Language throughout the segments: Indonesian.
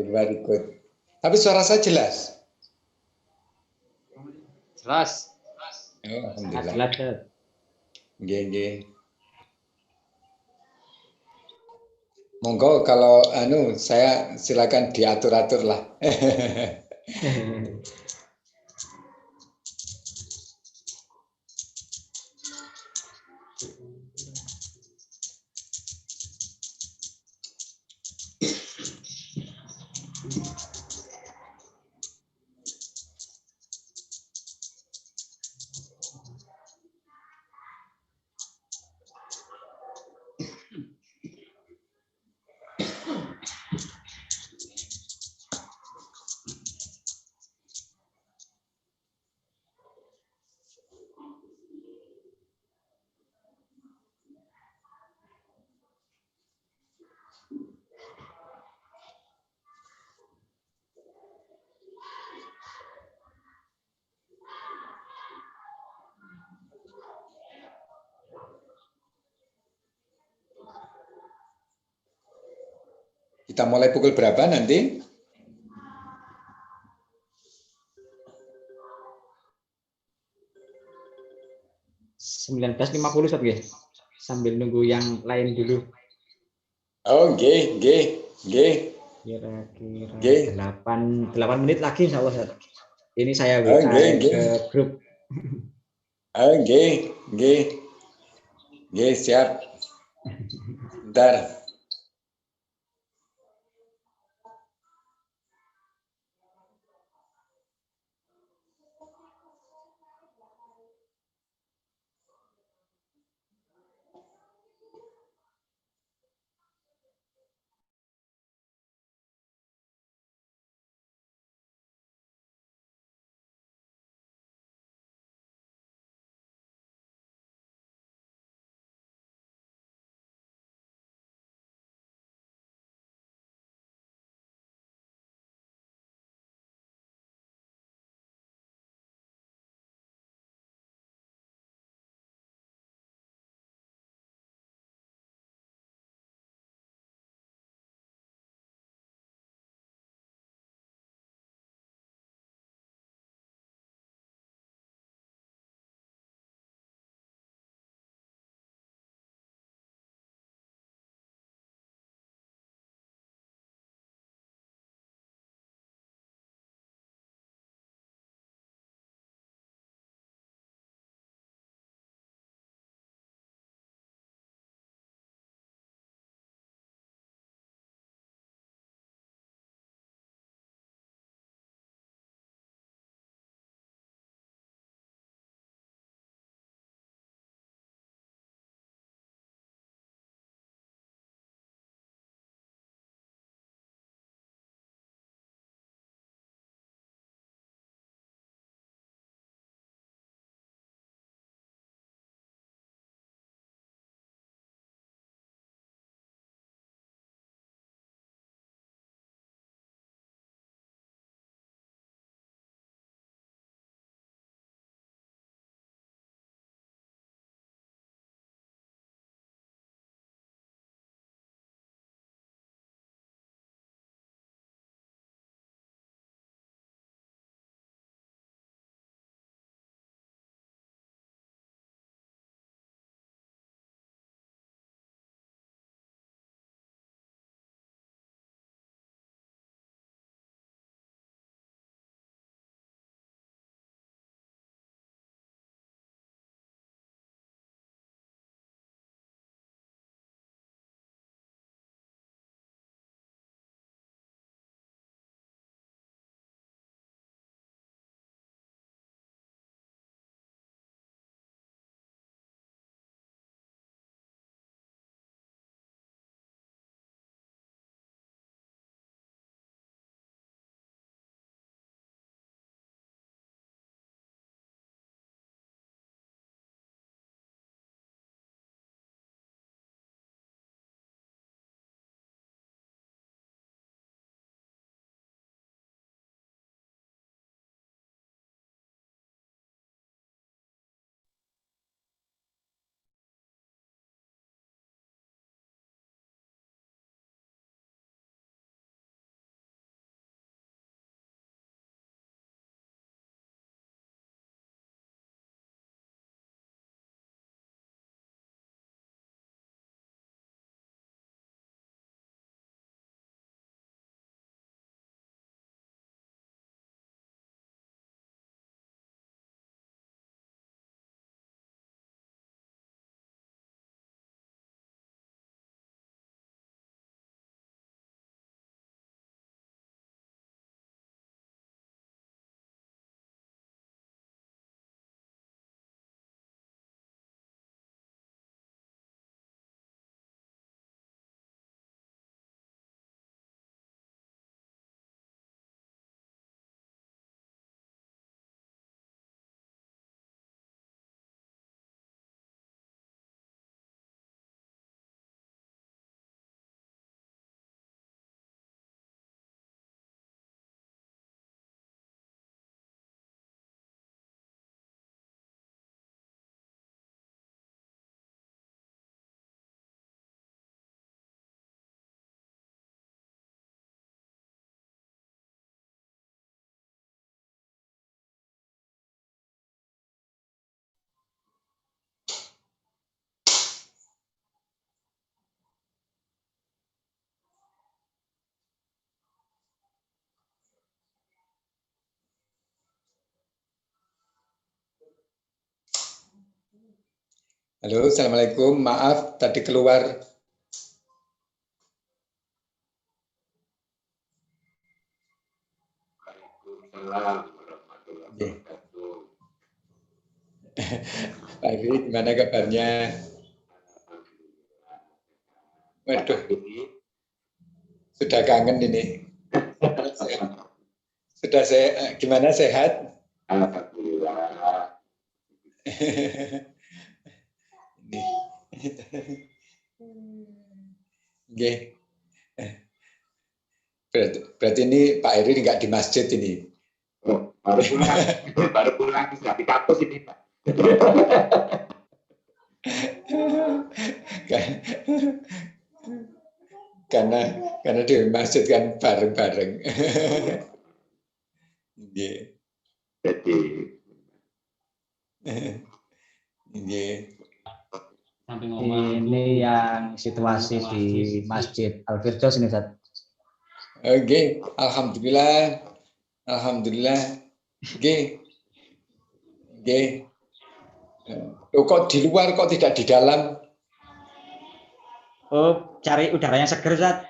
Very good. Tapi suara saya jelas. Jelas. Oh, alhamdulillah. Jelas. Nggih. Monggo kalau saya silakan diatur-atur lah. Kita mulai pukul berapa nanti? .50 Ustaz nggih. Sambil nunggu yang lain dulu. Oh, nggih. Kira-kira 8 menit lagi insyaallah Ustaz. Ini saya WA ke grup. Oh, nggih. Siap. Bentar. Halo, Assalamualaikum. Maaf, tadi keluar. Waalaikumsalam warahmatullahi wabarakatuh. Pak Iri, gimana kabarnya? Waduh, sudah kangen ini. Sudah gimana, sehat? Alhamdulillah. Oke. Berarti ini Pak Iri nggak di masjid ini. Oh, baru pulang di kampus ini, Pak. karena di masjid kan bareng-bareng. Jadi Ini yang situasi di Masjid Al-Firdaus ini, Ustaz. Oke, alhamdulillah. Alhamdulillah. Oke. Kok di luar kok tidak di dalam? Oh, cari udara yang seger, Ustaz.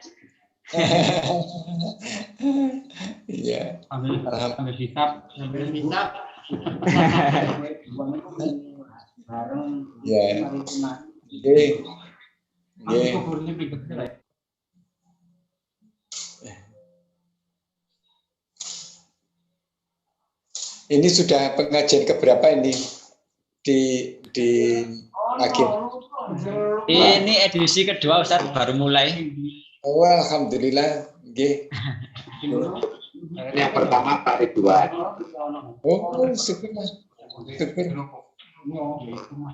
Iya. Sambil hisap. Ya. Ini sudah pengajian keberapa ini di akhir? Ini edisi kedua, Ustaz, baru mulai. Oh, alhamdulillah. Oke. yang pertama Pak Ridwan. Oh, syukur.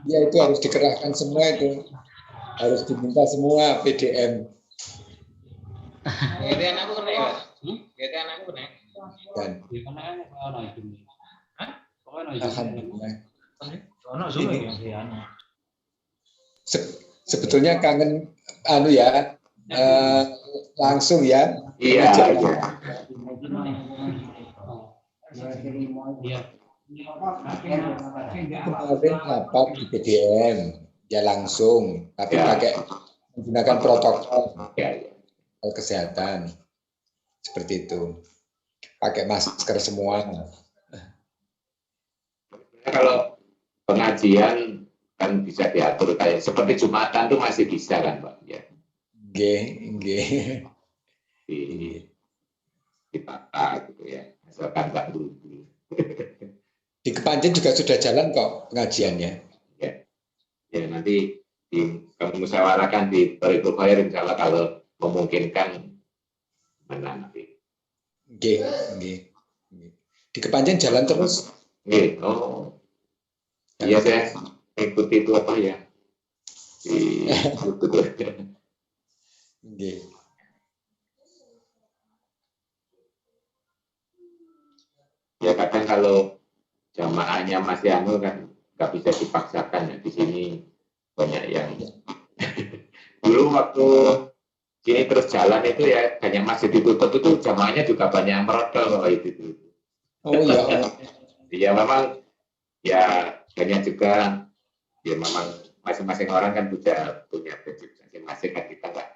Ya, itu harus dikerahkan semua itu. Harus diminta semua PDM. Itu anakku kena ya? Itu anakku kena. Dan alhamdulillah. Sebetulnya kangen langsung ya. Iya. Kemarin rapat di PDM ya langsung, tapi pakai menggunakan protokol kesehatan seperti itu, pakai masker semua. Kalau pengajian kan bisa diatur kayak seperti Jumatan tuh masih bisa kan, Pak? Ya. Ditata gitu ya, asalkan nggak buru-buru. Di Kepanjen juga sudah jalan kok pengajiannya. Ya nanti kami musyawarahkan di Thariqul Khair, insya Allah kalau memungkinkan mana nanti. Di Kepanjen jalan terus. Oh, iya saya ikuti itu apa ya di YouTube. Ya kadang kalau jamaahnya masih kan nggak bisa dipaksakan ya, di sini banyak yang dulu waktu sini terus jalan itu ya banyak masih ditutup itu jamaahnya juga banyak yang merotol itu. Oh iya. Iya memang ya banyak juga ya memang masing-masing orang kan punya prinsip masing-masing kan kita nggak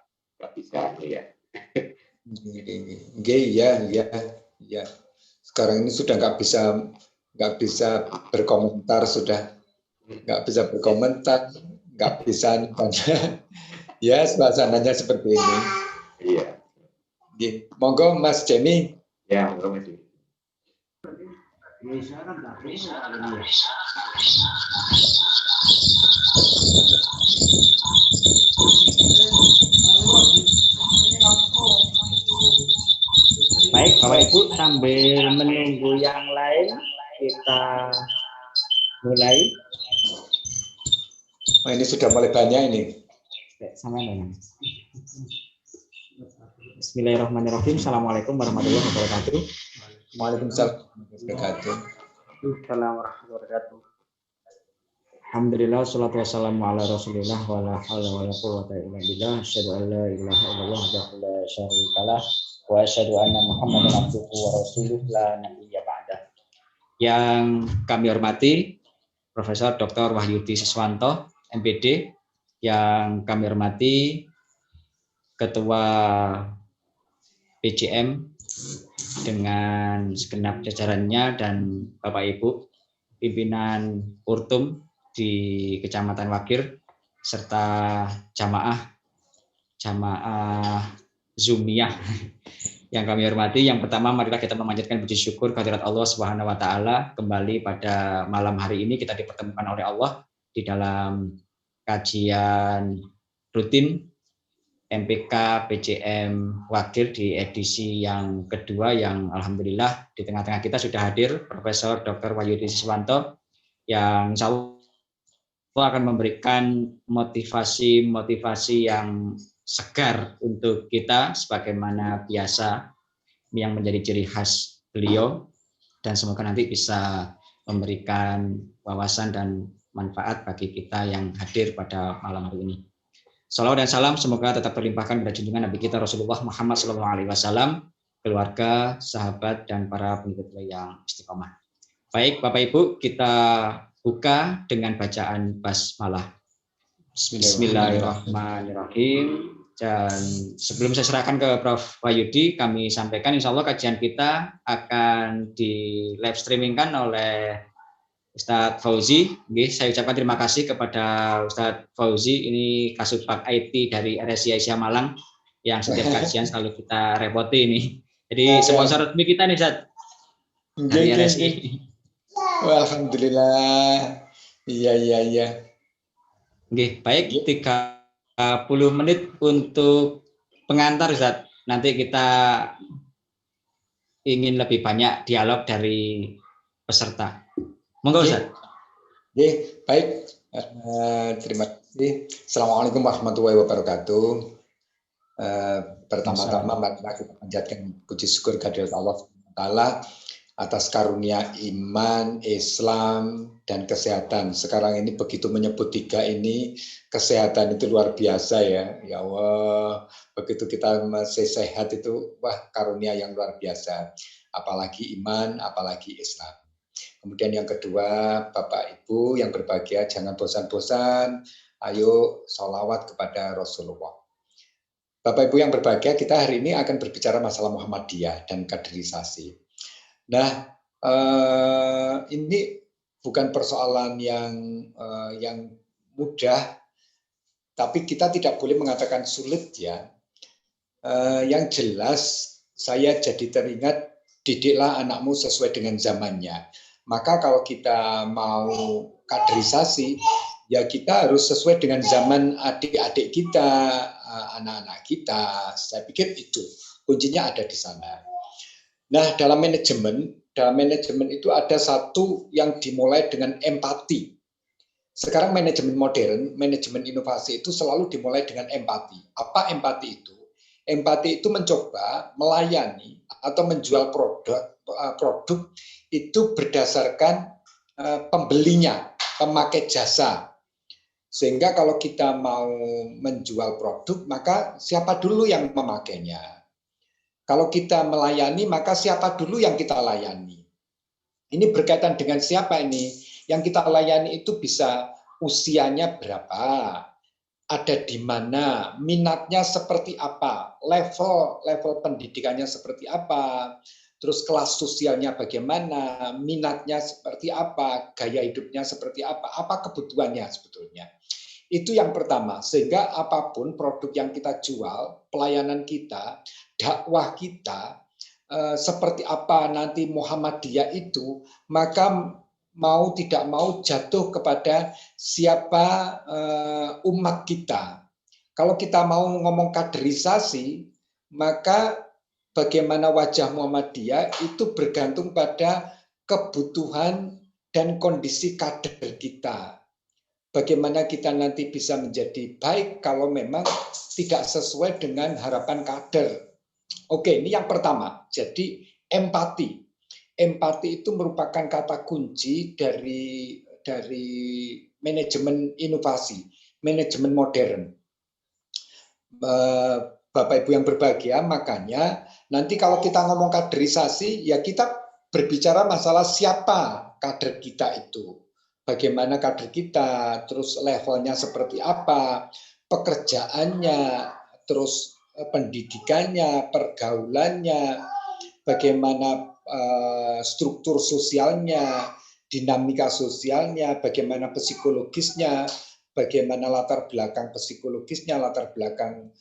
bisa ya. Iya. Sekarang ini sudah nggak bisa berkomentar, nggak bisa ya suasananya seperti ini. Iya. Monggo Mas Jemi. Ya monggo Mas Jemi. Baik, Bapak Ibu, sambil menunggu yang lain, kita mulai. Oh, ini sudah mulai banyak ini. Bismillahirrahmanirrahim. Assalamualaikum warahmatullahi wabarakatuh. Waalaikumsalam warahmatullahi wabarakatuh. Alhamdulillah, salatu wassalamu ala rasulillah wa la hawla wa la quwwata illa billah. Asyhadu an la ilaha illallah wahdahu la syarikalah wa asyhadu anna Muhammadan abduhu wa rasuluh la nabiyya ba'dah. Yang kami hormati Profesor Dr. Wahyudi Siswanto, MPD yang kami hormati Ketua PJM dengan segenap jajarannya dan Bapak Ibu pimpinan Urtum di Kecamatan Wagir serta jamaah Zumiyah yang kami hormati. Yang pertama, marilah kita memanjatkan puji syukur kehadirat Allah Subhanahu wa taala. Kembali pada malam hari ini kita dipertemukan oleh Allah di dalam kajian rutin MPK PJM Wagir di edisi yang kedua, yang alhamdulillah di tengah-tengah kita sudah hadir Profesor Dr. Wahyudi Siswanto yang insya Allah akan memberikan motivasi yang segar untuk kita sebagaimana biasa yang menjadi ciri khas beliau, dan semoga nanti bisa memberikan wawasan dan manfaat bagi kita yang hadir pada malam hari ini. Salawat dan salam semoga tetap terlimpahkan pada junjungan Nabi kita Rasulullah Muhammad SAW, keluarga, sahabat, dan para pengikut yang istiqomah. Baik Bapak Ibu, kita buka dengan bacaan basmalah. Bismillahirrahmanirrahim. Dan sebelum saya serahkan ke Prof. Wahyudi, kami sampaikan insya Allah kajian kita akan di live streamingkan oleh Ustadz Fauzi. Saya ucapkan terima kasih kepada Ustadz Fauzi, ini Kasubag IT dari RSI Aisyah Malang, yang setiap kajian selalu kita repoti ini. Jadi sponsor resmi kita nih Ustadz dari RSI. Alhamdulillah. Iya. Baik, 30 menit untuk pengantar Ustadz. Nanti kita ingin lebih banyak dialog dari peserta. Monggo Ustadz. Baik. Terima kasih. Assalamualaikum warahmatullahi wabarakatuh. Pertama-tama marilah kita panjatkan puji syukur kehadirat Allah Taala atas karunia iman, Islam, dan kesehatan. Sekarang ini begitu menyebut 3 ini, kesehatan itu luar biasa ya. Ya Allah, begitu kita masih sehat itu, wah karunia yang luar biasa. Apalagi iman, apalagi Islam. Kemudian yang kedua, Bapak Ibu yang berbahagia, jangan bosan-bosan, ayo sholawat kepada Rasulullah. Bapak Ibu yang berbahagia, kita hari ini akan berbicara masalah Muhammadiyah dan kaderisasi. Nah, ini bukan persoalan yang mudah, tapi kita tidak boleh mengatakan sulit ya. Yang jelas saya jadi teringat, didiklah anakmu sesuai dengan zamannya. Maka kalau kita mau kaderisasi, ya kita harus sesuai dengan zaman adik-adik kita, anak-anak kita. Saya pikir itu kuncinya ada di sana. Nah, dalam manajemen itu ada satu yang dimulai dengan empati. Sekarang manajemen modern, manajemen inovasi itu selalu dimulai dengan empati. Apa empati itu? Empati itu mencoba melayani atau menjual produk itu berdasarkan pembelinya, pemakai jasa. Sehingga kalau kita mau menjual produk, maka siapa dulu yang memakainya? Kalau kita melayani, maka siapa dulu yang kita layani? Ini berkaitan dengan siapa ini? Yang kita layani itu bisa usianya berapa, ada di mana, minatnya seperti apa, level pendidikannya seperti apa, terus kelas sosialnya bagaimana, minatnya seperti apa, gaya hidupnya seperti apa kebutuhannya sebetulnya. Itu yang pertama, sehingga apapun produk yang kita jual, pelayanan kita, dakwah kita, seperti apa nanti Muhammadiyah itu, maka mau tidak mau jatuh kepada siapa umat kita. Kalau kita mau ngomong kaderisasi, maka bagaimana wajah Muhammadiyah itu bergantung pada kebutuhan dan kondisi kader kita. Bagaimana kita nanti bisa menjadi baik kalau memang tidak sesuai dengan harapan kader. Oke, ini yang pertama. Jadi empati. Empati itu merupakan kata kunci dari manajemen inovasi, manajemen modern. Bapak Ibu yang berbahagia, makanya nanti kalau kita ngomong kaderisasi, ya kita berbicara masalah siapa kader kita itu. bagaimana kader kita, terus levelnya seperti apa, pekerjaannya, terus pendidikannya, pergaulannya, bagaimana struktur sosialnya, dinamika sosialnya, bagaimana psikologisnya, bagaimana latar belakang psikologisnya, latar belakang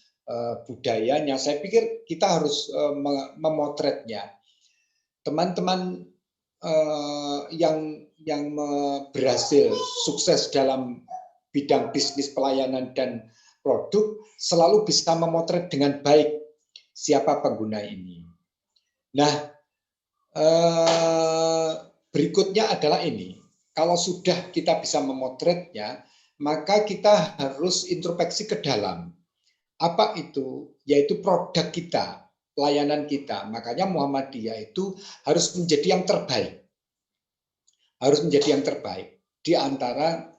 budayanya. Saya pikir kita harus memotretnya. Teman-teman yang berhasil sukses dalam bidang bisnis, pelayanan, dan produk selalu bisa memotret dengan baik siapa pengguna ini. Nah, berikutnya adalah ini. Kalau sudah kita bisa memotretnya, maka kita harus introspeksi ke dalam. Apa itu? Yaitu produk kita, pelayanan kita. Makanya Muhammadiyah itu harus menjadi yang terbaik. Harus menjadi yang terbaik di antara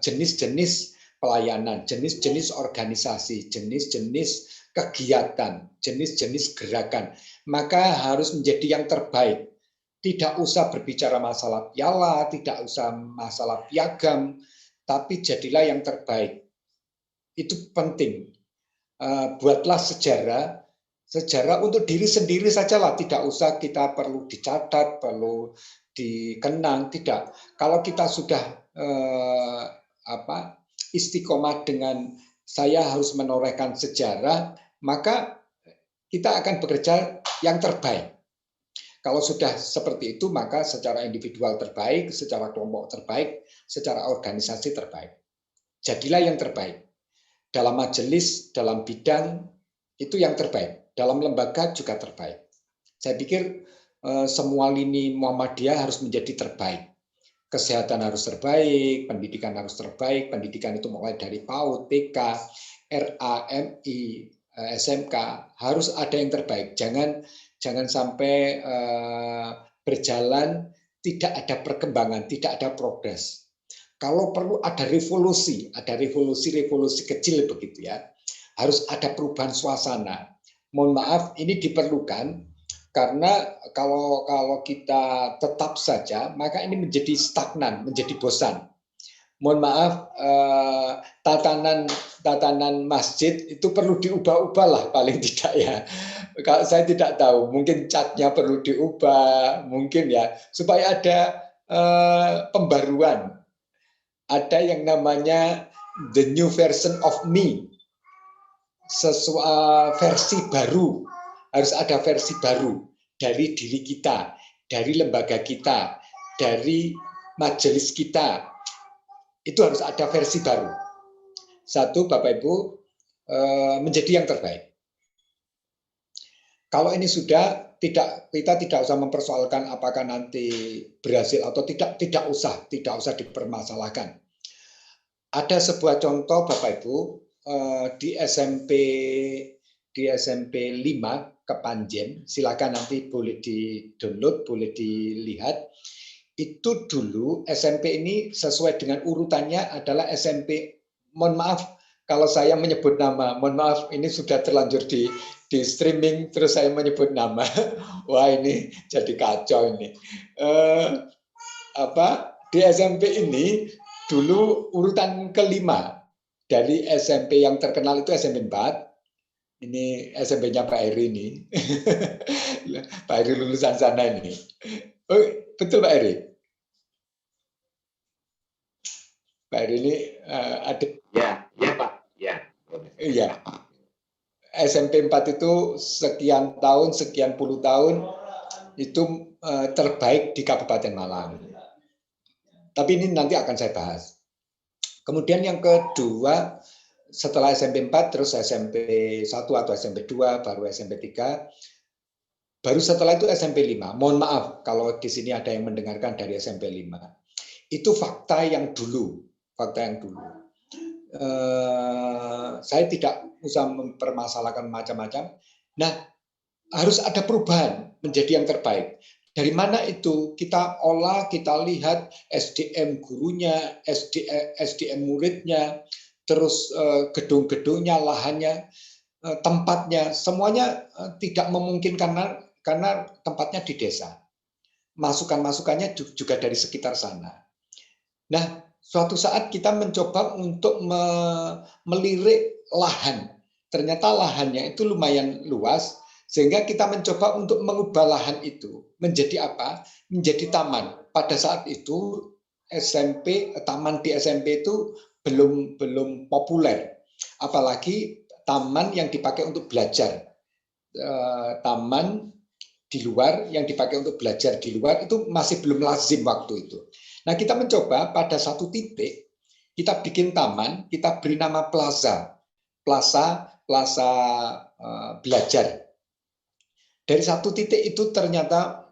jenis-jenis pelayanan, jenis-jenis organisasi, jenis-jenis kegiatan, jenis-jenis gerakan. Maka harus menjadi yang terbaik. Tidak usah berbicara masalah piala, tidak usah masalah piagam, tapi jadilah yang terbaik. Itu penting. Buatlah sejarah untuk diri sendiri sajalah. Tidak usah kita perlu dicatat, perlu dikenang, tidak. Kalau kita sudah istiqomah dengan saya harus menorehkan sejarah, maka kita akan bekerja yang terbaik. Kalau sudah seperti itu, maka secara individual terbaik, secara kelompok terbaik, secara organisasi terbaik. Jadilah yang terbaik. Dalam majelis, dalam bidang, itu yang terbaik. Dalam lembaga juga terbaik. Saya pikir semua lini Muhammadiyah harus menjadi terbaik. Kesehatan harus terbaik, pendidikan harus terbaik. Pendidikan itu mulai dari PAUD, TK, RA, MI, SMK, harus ada yang terbaik. Jangan sampai berjalan tidak ada perkembangan, tidak ada progres. Kalau perlu ada revolusi kecil begitu ya. Harus ada perubahan suasana. Mohon maaf, ini diperlukan karena kalau kita tetap saja, maka ini menjadi stagnan, menjadi bosan. Mohon maaf, tatanan masjid itu perlu diubah-ubah lah paling tidak ya. Kalau saya tidak tahu, mungkin catnya perlu diubah, mungkin ya, supaya ada pembaruan. Ada yang namanya the new version of me, versi baru. Harus ada versi baru dari diri kita, dari lembaga kita, dari majelis kita. Itu harus ada versi baru. Satu, Bapak Ibu, menjadi yang terbaik. Kalau ini sudah, kita tidak usah mempersoalkan apakah nanti berhasil atau tidak usah dipermasalahkan. Ada sebuah contoh, Bapak Ibu, di SMP 5 Kepanjen, silakan nanti boleh di-download, boleh dilihat. Itu dulu SMP ini sesuai dengan urutannya adalah SMP, mohon maaf kalau saya menyebut nama, mohon maaf ini sudah terlanjur di streaming terus saya menyebut nama. Wah, ini jadi kacau ini. Di SMP ini dulu urutan kelima dari SMP yang terkenal itu SMP 4. Ini SMP-nya Pak Heri ini. Pak Heri lulusan sana ini. Oh, betul Pak Heri? Pak Heri ini ada. Ya Pak. Ya. Iya. SMP 4 itu sekian puluh tahun itu terbaik di Kabupaten Malang. Tapi ini nanti akan saya bahas. Kemudian yang kedua, setelah SMP 4 terus SMP 1 atau SMP 2 baru SMP 3. Baru setelah itu SMP 5. Mohon maaf kalau di sini ada yang mendengarkan dari SMP 5. Itu fakta yang dulu. Saya tidak usah mempermasalahkan macam-macam. Nah, harus ada perubahan menjadi yang terbaik. Dari mana itu? Kita olah, kita lihat SDM gurunya, SDM muridnya, terus gedung-gedungnya, lahannya, tempatnya, semuanya tidak memungkinkan karena tempatnya di desa. Masukan-masukannya juga dari sekitar sana. Nah, suatu saat kita mencoba untuk melirik lahan. Ternyata lahannya itu lumayan luas, sehingga kita mencoba untuk mengubah lahan itu menjadi apa? Menjadi taman. Pada saat itu taman di SMP itu belum populer, apalagi taman yang dipakai untuk belajar. Taman di luar yang dipakai untuk belajar di luar itu masih belum lazim waktu itu. Nah, kita mencoba pada satu titik kita bikin taman, kita beri nama plaza belajar. Dari satu titik itu ternyata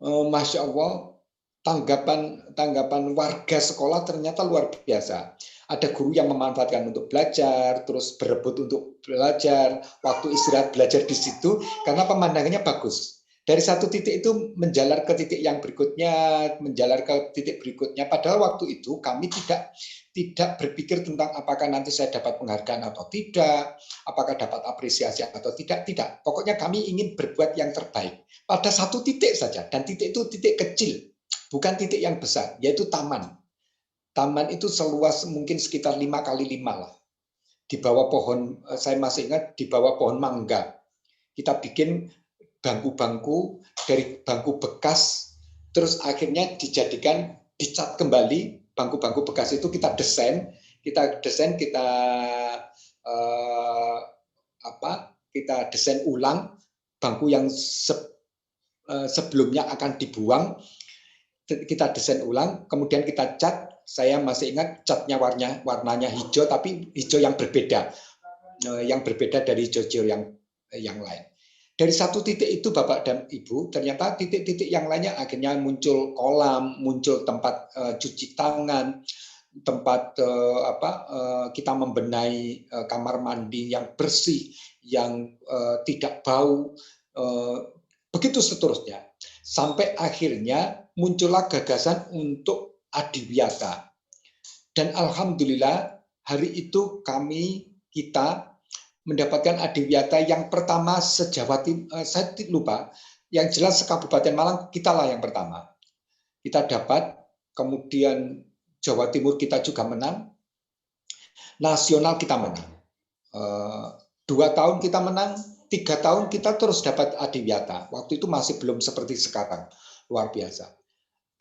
Masya Allah, tanggapan warga sekolah ternyata luar biasa. Ada guru yang memanfaatkan untuk belajar, terus berebut untuk belajar, waktu istirahat belajar di situ karena pemandangannya bagus. Dari satu titik itu menjalar ke titik yang berikutnya, menjalar ke titik berikutnya. Padahal waktu itu kami tidak berpikir tentang apakah nanti saya dapat penghargaan atau tidak, apakah dapat apresiasi atau tidak. Pokoknya kami ingin berbuat yang terbaik pada satu titik saja, dan titik itu titik kecil, bukan titik yang besar, yaitu taman. Taman itu seluas mungkin sekitar 5x5 lah. Di bawah pohon, saya masih ingat, di bawah pohon mangga. Kita bikin bangku-bangku dari bangku bekas, terus akhirnya dicat kembali. Bangku-bangku bekas itu kita desain, kita desain ulang bangku yang sebelumnya akan dibuang, kita desain ulang, kemudian kita cat. Saya masih ingat catnya warnanya hijau, tapi hijau yang berbeda dari hijau yang lain. Dari satu titik itu Bapak dan Ibu, ternyata titik-titik yang lainnya akhirnya muncul kolam, muncul tempat cuci tangan, tempat kita membenahi kamar mandi yang bersih, yang tidak bau, begitu seterusnya. Sampai akhirnya muncullah gagasan untuk adiwiyata. Dan alhamdulillah hari itu kita mendapatkan adiwiyata yang pertama se-Jawa Timur, saya lupa, yang jelas se-Kabupaten Malang kitalah yang pertama. Kita dapat, kemudian Jawa Timur kita juga menang, nasional kita menang. 2 tahun kita menang, 3 tahun kita terus dapat adiwiyata. Waktu itu masih belum seperti sekarang, luar biasa.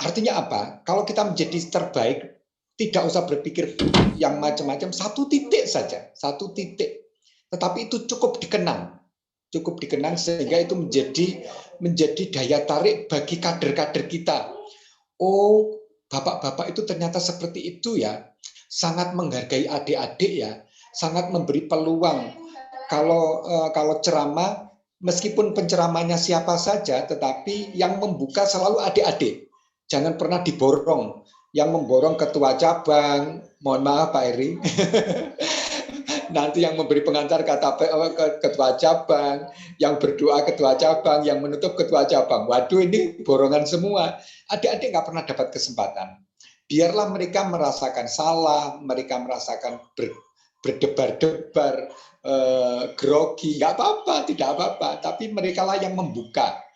Artinya apa? Kalau kita menjadi terbaik, tidak usah berpikir yang macam-macam, satu titik saja, satu titik. Tetapi itu cukup dikenang sehingga itu menjadi daya tarik bagi kader-kader kita. Oh, bapak-bapak itu ternyata seperti itu ya, sangat menghargai adik-adik ya, sangat memberi peluang. Kalau ceramah, meskipun penceramahnya siapa saja, tetapi yang membuka selalu adik-adik. Jangan pernah diborong. Yang memborong ketua cabang, mohon maaf Pak Eri. Nanti yang memberi pengantar kata ketua cabang, yang berdoa ketua cabang, yang menutup ketua cabang. Waduh, ini borongan semua. Adik-adik nggak pernah dapat kesempatan. Biarlah mereka merasakan salah, mereka merasakan berdebar-debar, grogi, nggak apa-apa, tidak apa-apa. Tapi mereka lah yang membuka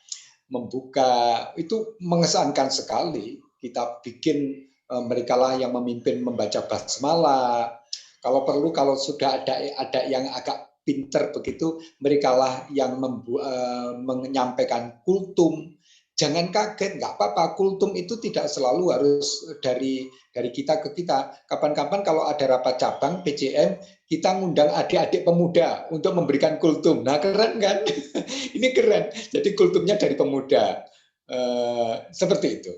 itu mengesankan sekali. Kita bikin mereka lah yang memimpin membaca basmalah. Kalau perlu, kalau sudah ada yang agak pinter begitu, mereka lah yang menyampaikan kultum. Jangan kaget, nggak apa-apa. Kultum itu tidak selalu harus dari kita ke kita. Kapan-kapan kalau ada rapat cabang PCM, kita ngundang adik-adik pemuda untuk memberikan kultum. Nah, keren kan? Ini keren. Jadi kultumnya dari pemuda. Seperti itu.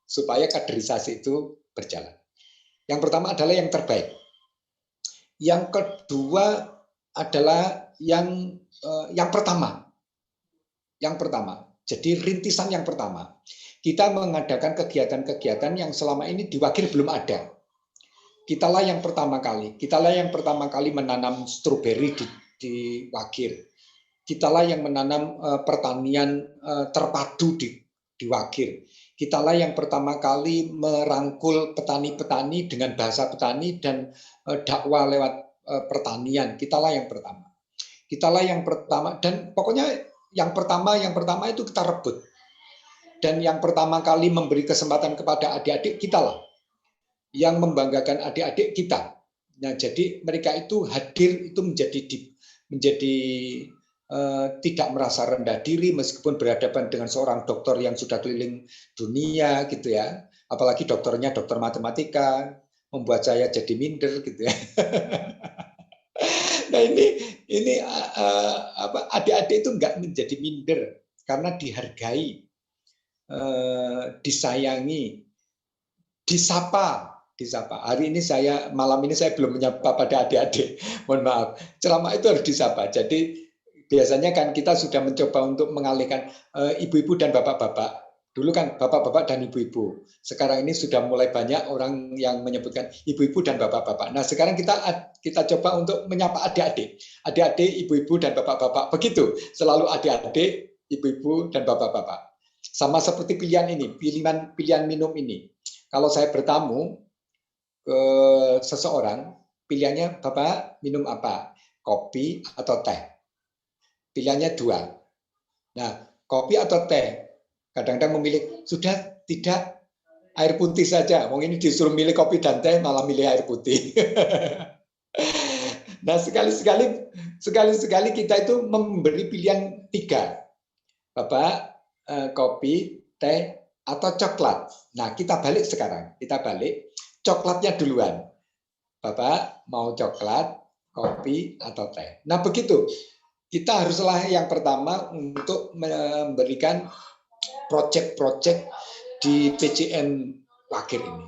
Supaya kaderisasi itu berjalan. Yang pertama adalah yang terbaik. Yang kedua adalah yang pertama. Yang pertama. Jadi rintisan yang pertama. Kita mengadakan kegiatan-kegiatan yang selama ini di Wagir belum ada. Kitalah yang pertama kali menanam stroberi di Wagir. Kitalah yang menanam pertanian terpadu di Wagir. Kitalah yang pertama kali merangkul petani-petani dengan bahasa petani dan dakwah lewat pertanian. Kitalah yang pertama. Dan pokoknya yang pertama itu kita rebut. dan yang pertama kali memberi kesempatan kepada adik-adik kita lah, yang membanggakan adik-adik kita. Nah, jadi mereka itu hadir itu menjadi tidak merasa rendah diri meskipun berhadapan dengan seorang dokter yang sudah keliling dunia gitu ya. Apalagi dokternya dokter matematika, membuat saya jadi minder gitu ya. Nah ini adik-adik itu nggak menjadi minder karena dihargai, disayangi, disapa. Hari ini malam ini saya belum menyapa pada adik-adik, mohon maaf. Ceramah itu harus disapa. Jadi biasanya kan kita sudah mencoba untuk mengalihkan ibu-ibu dan bapak-bapak. Dulu kan bapak-bapak dan ibu-ibu. Sekarang ini sudah mulai banyak orang yang menyebutkan ibu-ibu dan bapak-bapak. Nah, sekarang kita coba untuk menyapa adik-adik. Adik-adik, ibu-ibu dan bapak-bapak. Begitu, selalu adik-adik, ibu-ibu dan bapak-bapak. Sama seperti pilihan ini, pilihan minum ini. Kalau saya bertamu ke seseorang, pilihannya Bapak minum apa? Kopi atau teh? Pilihannya 2. Nah, kopi atau teh? Kadang-kadang memilih, sudah tidak, air putih saja. Mau ini disuruh milih kopi dan teh, malah milih air putih. Nah, sekali-sekali kita itu memberi pilihan 3. Bapak, kopi, teh, atau coklat. Nah, kita balik sekarang. Kita balik, coklatnya duluan. Bapak mau coklat, kopi, atau teh. Nah, begitu. Kita haruslah yang pertama untuk memberikan proyek-proyek di PCM Wakir ini.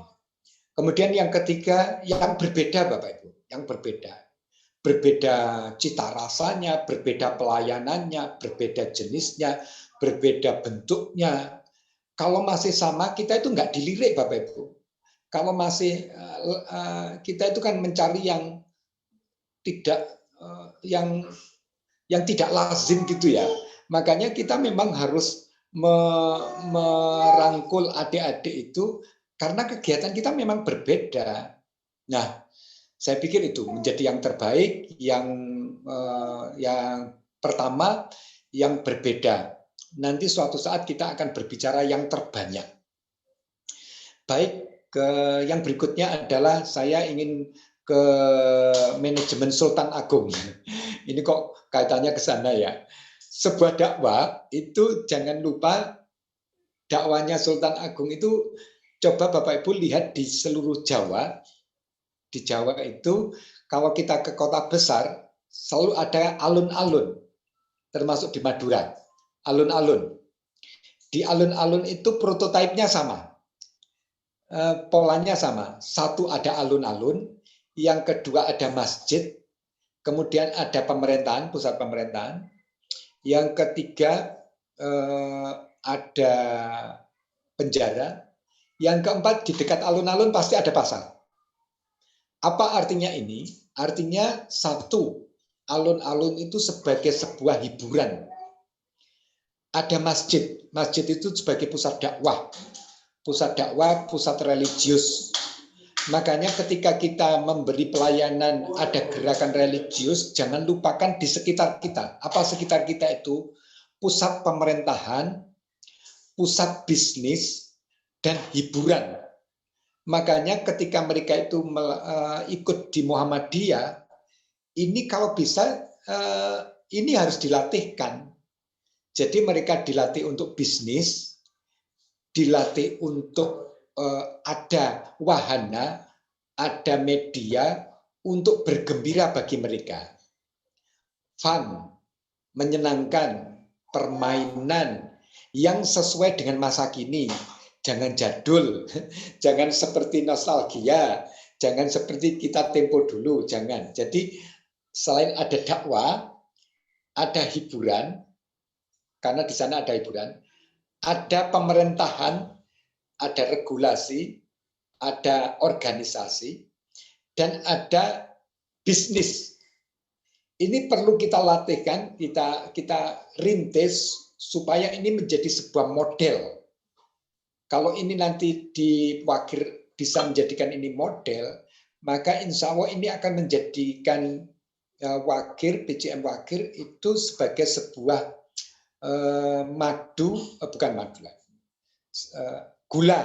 Kemudian yang ketiga, yang berbeda Bapak Ibu. Yang berbeda. Berbeda cita rasanya, berbeda pelayanannya, berbeda jenisnya, berbeda bentuknya. Kalau masih sama, kita itu nggak dilirik Bapak Ibu. Kalau masih kita itu kan mencari yang tidak yang tidak lazim gitu ya. Makanya kita memang harus merangkul adik-adik itu karena kegiatan kita memang berbeda. Nah, saya pikir itu menjadi yang terbaik, yang pertama yang berbeda. Nanti suatu saat kita akan berbicara yang terbanyak. Baik. Yang berikutnya adalah saya ingin ke manajemen Sultan Agung. Ini kok kaitannya ke sana ya. Sebuah dakwah itu jangan lupa dakwahnya Sultan Agung itu coba Bapak Ibu lihat di seluruh Jawa. Di Jawa itu kalau kita ke kota besar selalu ada alun-alun, termasuk di Madura. Alun-alun. Di alun-alun itu prototipenya sama. Polanya sama. Satu ada alun-alun, yang kedua ada masjid, kemudian ada pemerintahan, pusat pemerintahan, yang ketiga ada penjara, yang keempat di dekat alun-alun pasti ada pasar. Apa artinya ini? Artinya satu, alun-alun itu sebagai sebuah hiburan. Ada masjid, masjid itu sebagai pusat dakwah, pusat religius. Makanya ketika kita memberi pelayanan ada gerakan religius, jangan lupakan di sekitar kita. Apa sekitar kita itu? Pusat pemerintahan, pusat bisnis, dan hiburan. Makanya ketika mereka itu ikut di Muhammadiyah, ini kalau bisa ini harus dilatihkan. Jadi mereka dilatih untuk bisnis, dilatih untuk ada wahana, ada media untuk bergembira bagi mereka. Fun, menyenangkan, permainan yang sesuai dengan masa kini. Jangan jadul, jangan seperti nostalgia, jangan seperti kita tempo dulu, jangan. Jadi selain ada dakwah, ada hiburan, karena di sana ada hiburan, ada pemerintahan, ada regulasi, ada organisasi, dan ada bisnis. Ini perlu kita latihkan, kita rintis supaya ini menjadi sebuah model. Kalau ini nanti di Wakir bisa menjadikan ini model, maka insya Allah ini akan menjadikan Wakir, PCM Wakir itu sebagai sebuah bukan madu lagi. gula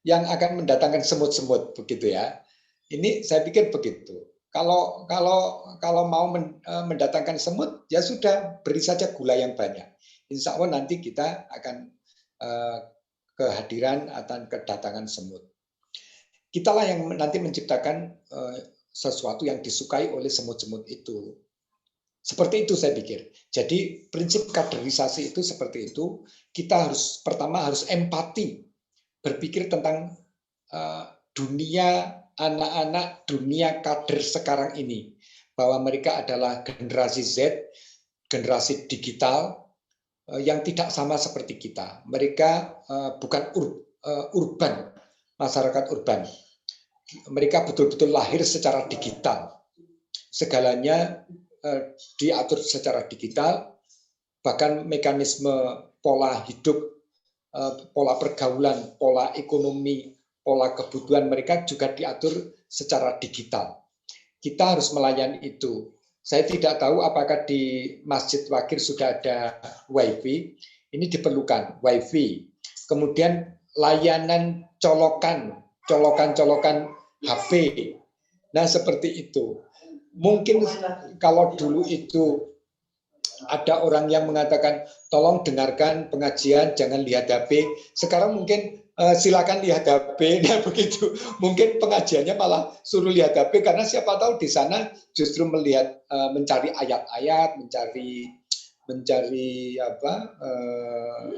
yang akan mendatangkan semut-semut begitu ya. Ini saya pikir begitu. Kalau mau mendatangkan semut ya sudah beri saja gula yang banyak. Insya Allah nanti kita akan kehadiran atau kedatangan semut. Kitalah yang nanti menciptakan sesuatu yang disukai oleh semut-semut itu. Seperti itu saya pikir. Jadi prinsip kaderisasi itu seperti itu. Kita pertama harus empati, berpikir tentang dunia anak-anak, dunia kader sekarang ini, bahwa mereka adalah generasi Z, generasi digital yang tidak sama seperti kita. Mereka bukan urban, masyarakat urban. Mereka betul-betul lahir secara digital. Segalanya diatur secara digital, bahkan mekanisme pola hidup, pola pergaulan, pola ekonomi, pola kebutuhan mereka juga diatur secara digital. Kita harus melayani itu. Saya tidak tahu apakah di Masjid Wakir sudah ada WiFi. Ini diperlukan WiFi. Kemudian layanan colokan HP. Nah, seperti itu. Mungkin kalau dulu itu ada orang yang mengatakan tolong dengarkan pengajian, jangan lihat HP. Sekarang mungkin silakan lihat HP. Nah, begitu. Mungkin pengajiannya malah suruh lihat HP karena siapa tahu di sana justru melihat mencari ayat-ayat, mencari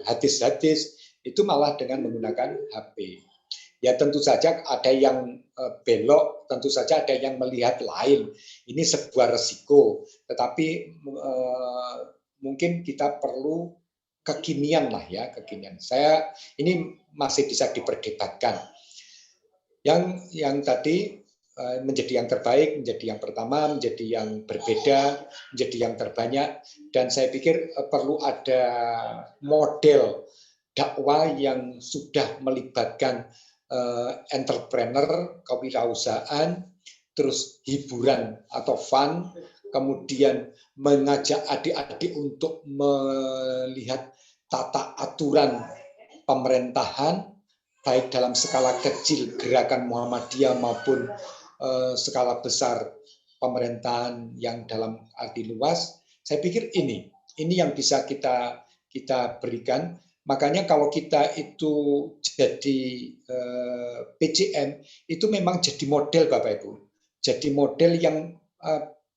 hadis-hadis itu malah dengan menggunakan HP. Ya tentu saja ada yang belok, tentu saja ada yang melihat lain. Ini sebuah resiko, tetapi mungkin kita perlu kekinian lah ya, kekinian. Ini masih bisa diperdebatkan. Yang tadi menjadi yang terbaik, menjadi yang pertama, menjadi yang berbeda, menjadi yang terbanyak, dan saya pikir perlu ada model dakwah yang sudah melibatkan entrepreneur, kewirausahaan, terus hiburan atau fun, kemudian mengajak adik-adik untuk melihat tata aturan pemerintahan, baik dalam skala kecil gerakan Muhammadiyah maupun skala besar pemerintahan yang dalam arti luas. Saya pikir ini yang bisa kita berikan. Makanya kalau kita itu jadi PCM, itu memang jadi model Bapak Ibu. Jadi model yang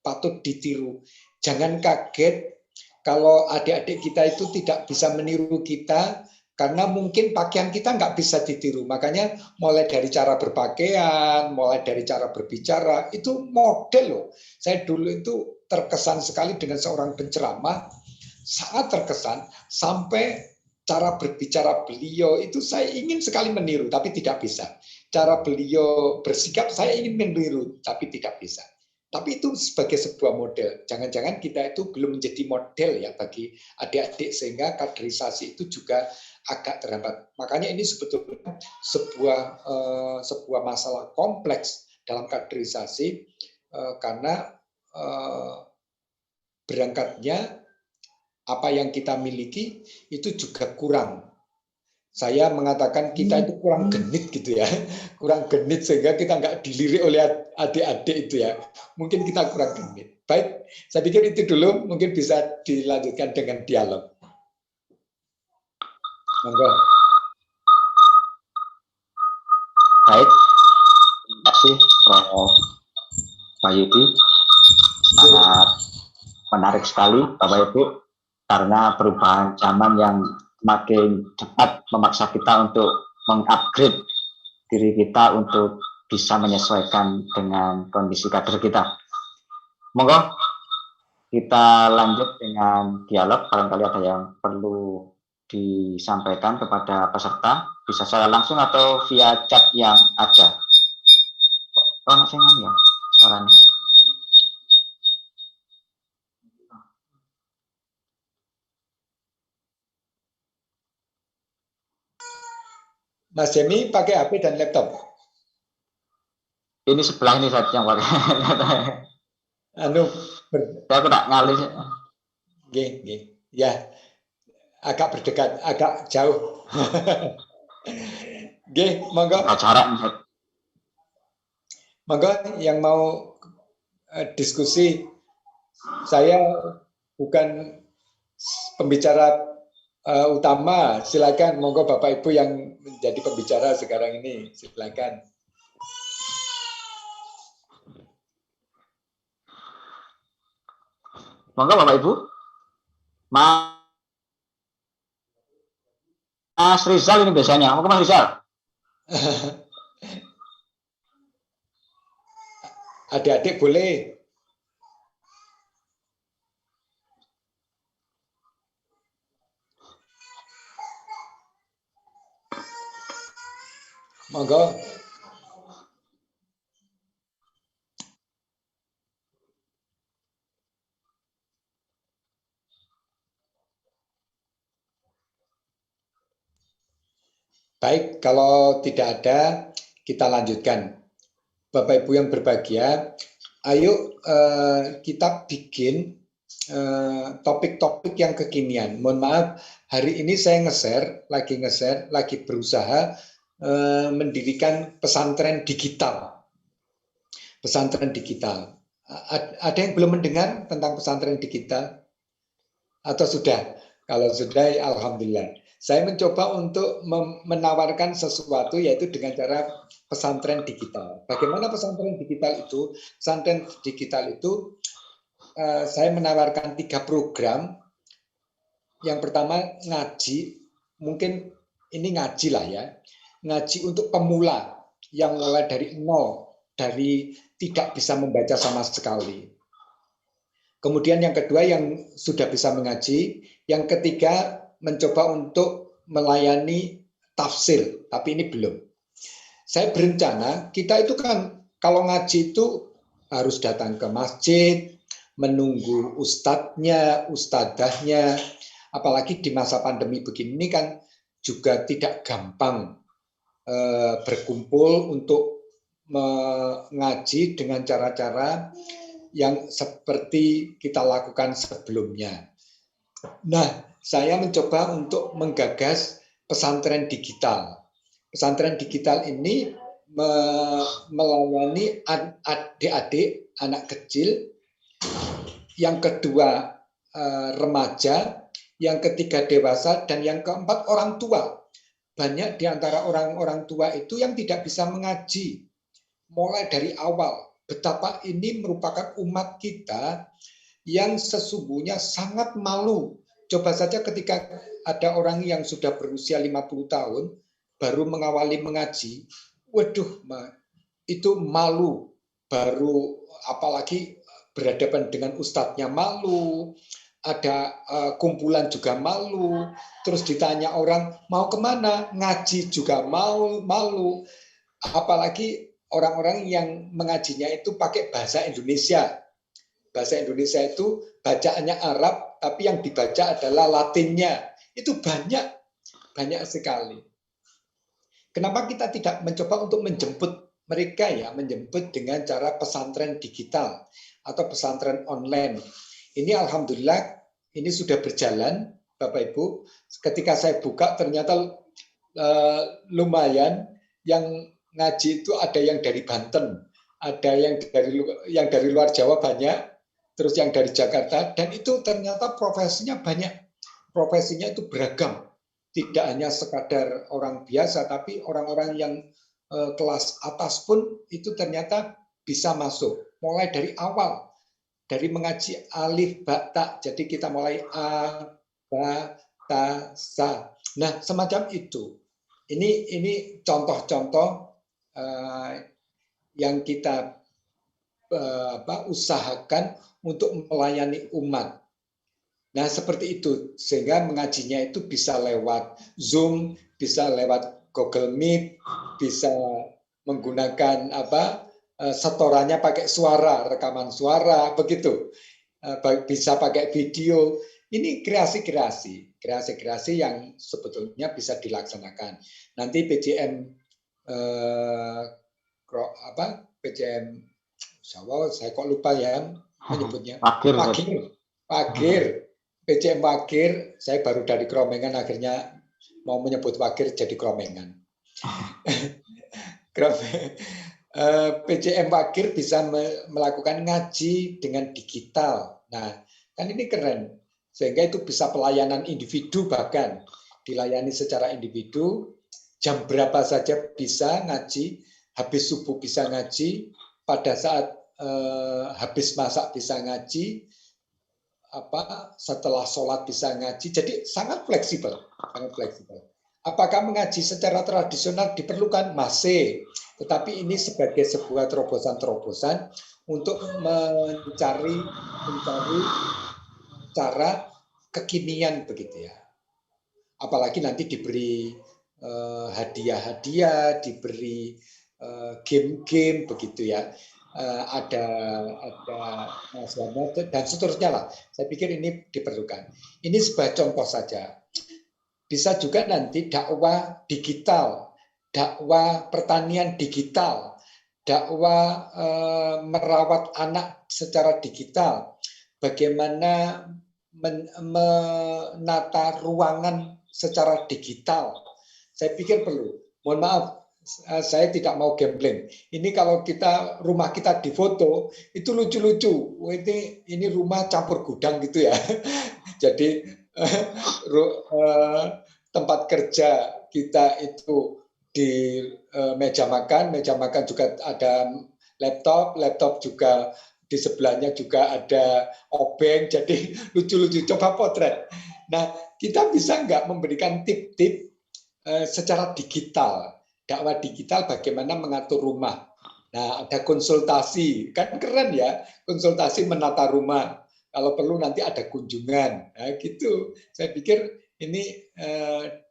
patut ditiru. Jangan kaget kalau adik-adik kita itu tidak bisa meniru kita, karena mungkin pakaian kita nggak bisa ditiru. Makanya mulai dari cara berpakaian, mulai dari cara berbicara, itu model loh. Saya dulu itu terkesan sekali dengan seorang penceramah, sangat terkesan, sampai cara berbicara beliau itu saya ingin sekali meniru, tapi tidak bisa. Cara beliau bersikap saya ingin meniru, tapi tidak bisa. Tapi itu sebagai sebuah model. Jangan-jangan kita itu belum menjadi model ya bagi adik-adik, sehingga kaderisasi itu juga agak terhambat. Makanya ini sebetulnya sebuah masalah kompleks dalam kaderisasi, karena berangkatnya apa yang kita miliki itu juga kurang. Saya mengatakan kita itu kurang genit gitu ya, kurang genit sehingga kita nggak dilirik oleh adik-adik itu ya. Mungkin kita kurang genit. Baik, saya pikir itu dulu, mungkin bisa dilanjutkan dengan dialog. Monggo. Baik, terima kasih Prof. Wahyudi. Sangat menarik sekali Bapak Ibu, karena perubahan zaman yang makin cepat memaksa kita untuk mengupgrade diri kita untuk bisa menyesuaikan dengan kondisi kader kita. Monggo kita lanjut dengan dialog. Barangkali ada yang perlu disampaikan kepada peserta, bisa secara langsung atau via chat yang ada. Oh, ya, suaranya. Mas Jemi pakai HP dan laptop? Ini sebelah ini saja yang pakai. Saya tidak ngalih. Ya, agak berdekat, agak jauh. Nggih, monggo. Acara Monggo yang mau diskusi. Saya bukan pembicara utama. Silakan, monggo Bapak Ibu yang menjadi pembicara sekarang ini. Silakan. monggo Bapak Ibu. Mas Rizal ini biasanya. Monggo Mas Rizal. Adik-adik boleh. Monggo. Baik, kalau tidak ada, kita lanjutkan. Bapak Ibu yang berbahagia, ayo kita bikin topik-topik yang kekinian. Mohon maaf, hari ini saya lagi berusaha mendirikan pesantren digital. Pesantren digital. Ada yang belum mendengar tentang pesantren digital? Atau sudah? Kalau sudah, alhamdulillah. Saya mencoba untuk menawarkan sesuatu yaitu dengan cara pesantren digital. Bagaimana pesantren digital itu? Pesantren digital itu saya menawarkan 3 program. Yang pertama ngaji, mungkin ini ngaji lah ya. Ngaji untuk pemula yang mulai dari nol, dari tidak bisa membaca sama sekali. Kemudian yang kedua yang sudah bisa mengaji, yang ketiga mencoba untuk melayani tafsir, tapi ini belum. Saya berencana, kita itu kan kalau ngaji itu harus datang ke masjid, menunggu ustadznya, ustadzahnya, apalagi di masa pandemi begini kan juga tidak gampang berkumpul untuk mengaji dengan cara-cara yang seperti kita lakukan sebelumnya. Nah, saya mencoba untuk menggagas pesantren digital. Pesantren digital ini melayani adik-adik, anak kecil, yang kedua remaja, yang ketiga dewasa, dan yang keempat orang tua. Banyak di antara orang-orang tua itu yang tidak bisa mengaji. Mulai dari awal, betapa ini merupakan umat kita yang sesungguhnya sangat malu. Coba saja ketika ada orang yang sudah berusia 50 tahun, baru mengawali mengaji, waduh, itu malu. Baru apalagi berhadapan dengan ustadznya malu, ada kumpulan juga malu, terus ditanya orang mau kemana, ngaji juga malu, apalagi orang-orang yang mengajinya itu pakai bahasa Indonesia. Bahasa Indonesia itu bacaannya Arab, tapi yang dibaca adalah Latinnya. Itu banyak sekali. Kenapa kita tidak mencoba untuk menjemput mereka ya, menjemput dengan cara pesantren digital atau pesantren online. Ini alhamdulillah ini sudah berjalan, Bapak Ibu. Ketika saya buka ternyata lumayan yang ngaji itu ada yang dari Banten, ada yang dari luar Jawa banyak, terus yang dari Jakarta, dan itu ternyata profesinya banyak, profesinya itu beragam, tidak hanya sekadar orang biasa, tapi orang-orang yang kelas atas pun itu ternyata bisa masuk, mulai dari awal, dari mengaji alif ba ta, jadi kita mulai a ba ta sa. Nah semacam itu. Ini contoh-contoh yang kita usahakan untuk melayani umat. Nah, seperti itu sehingga mengajinya itu bisa lewat Zoom, bisa lewat Google Meet, bisa menggunakan setorannya pakai suara, rekaman suara, begitu. Bisa pakai video. Ini kreasi-kreasi yang sebetulnya bisa dilaksanakan. Nanti PJM PJM saya kok lupa ya menyebutnya. Pagir. PJM Pagir, saya baru dari Kromengan akhirnya mau menyebut Pagir jadi Kromengan. PCM Wakir bisa melakukan ngaji dengan digital. Nah, kan ini keren. Sehingga itu bisa pelayanan individu, bahkan dilayani secara individu, jam berapa saja bisa ngaji, habis subuh bisa ngaji, pada saat habis masak bisa ngaji, setelah sholat bisa ngaji. Jadi sangat fleksibel, sangat fleksibel. Apakah mengaji secara tradisional diperlukan? Masih. Tetapi ini sebagai sebuah terobosan-terobosan untuk mencari cara kekinian begitu ya. Apalagi nanti diberi hadiah-hadiah, diberi game-game begitu ya. Ada dan seterusnya lah. Saya pikir ini diperlukan. Ini sebagai contoh saja. Bisa juga nanti dakwah digital, dakwah pertanian digital, dakwah merawat anak secara digital, bagaimana menata ruangan secara digital. Saya pikir perlu. Mohon maaf, saya tidak mau gambling. Ini kalau rumah kita difoto, itu lucu-lucu. Ini rumah campur gudang gitu ya. Jadi tempat kerja kita itu di meja makan juga ada laptop juga di sebelahnya juga ada obeng, jadi lucu-lucu. Coba potret. Nah, kita bisa nggak memberikan tip-tip secara digital, dakwah digital bagaimana mengatur rumah. Nah, ada konsultasi, kan keren ya, konsultasi menata rumah. Kalau perlu nanti ada kunjungan, nah, gitu. Saya pikir ini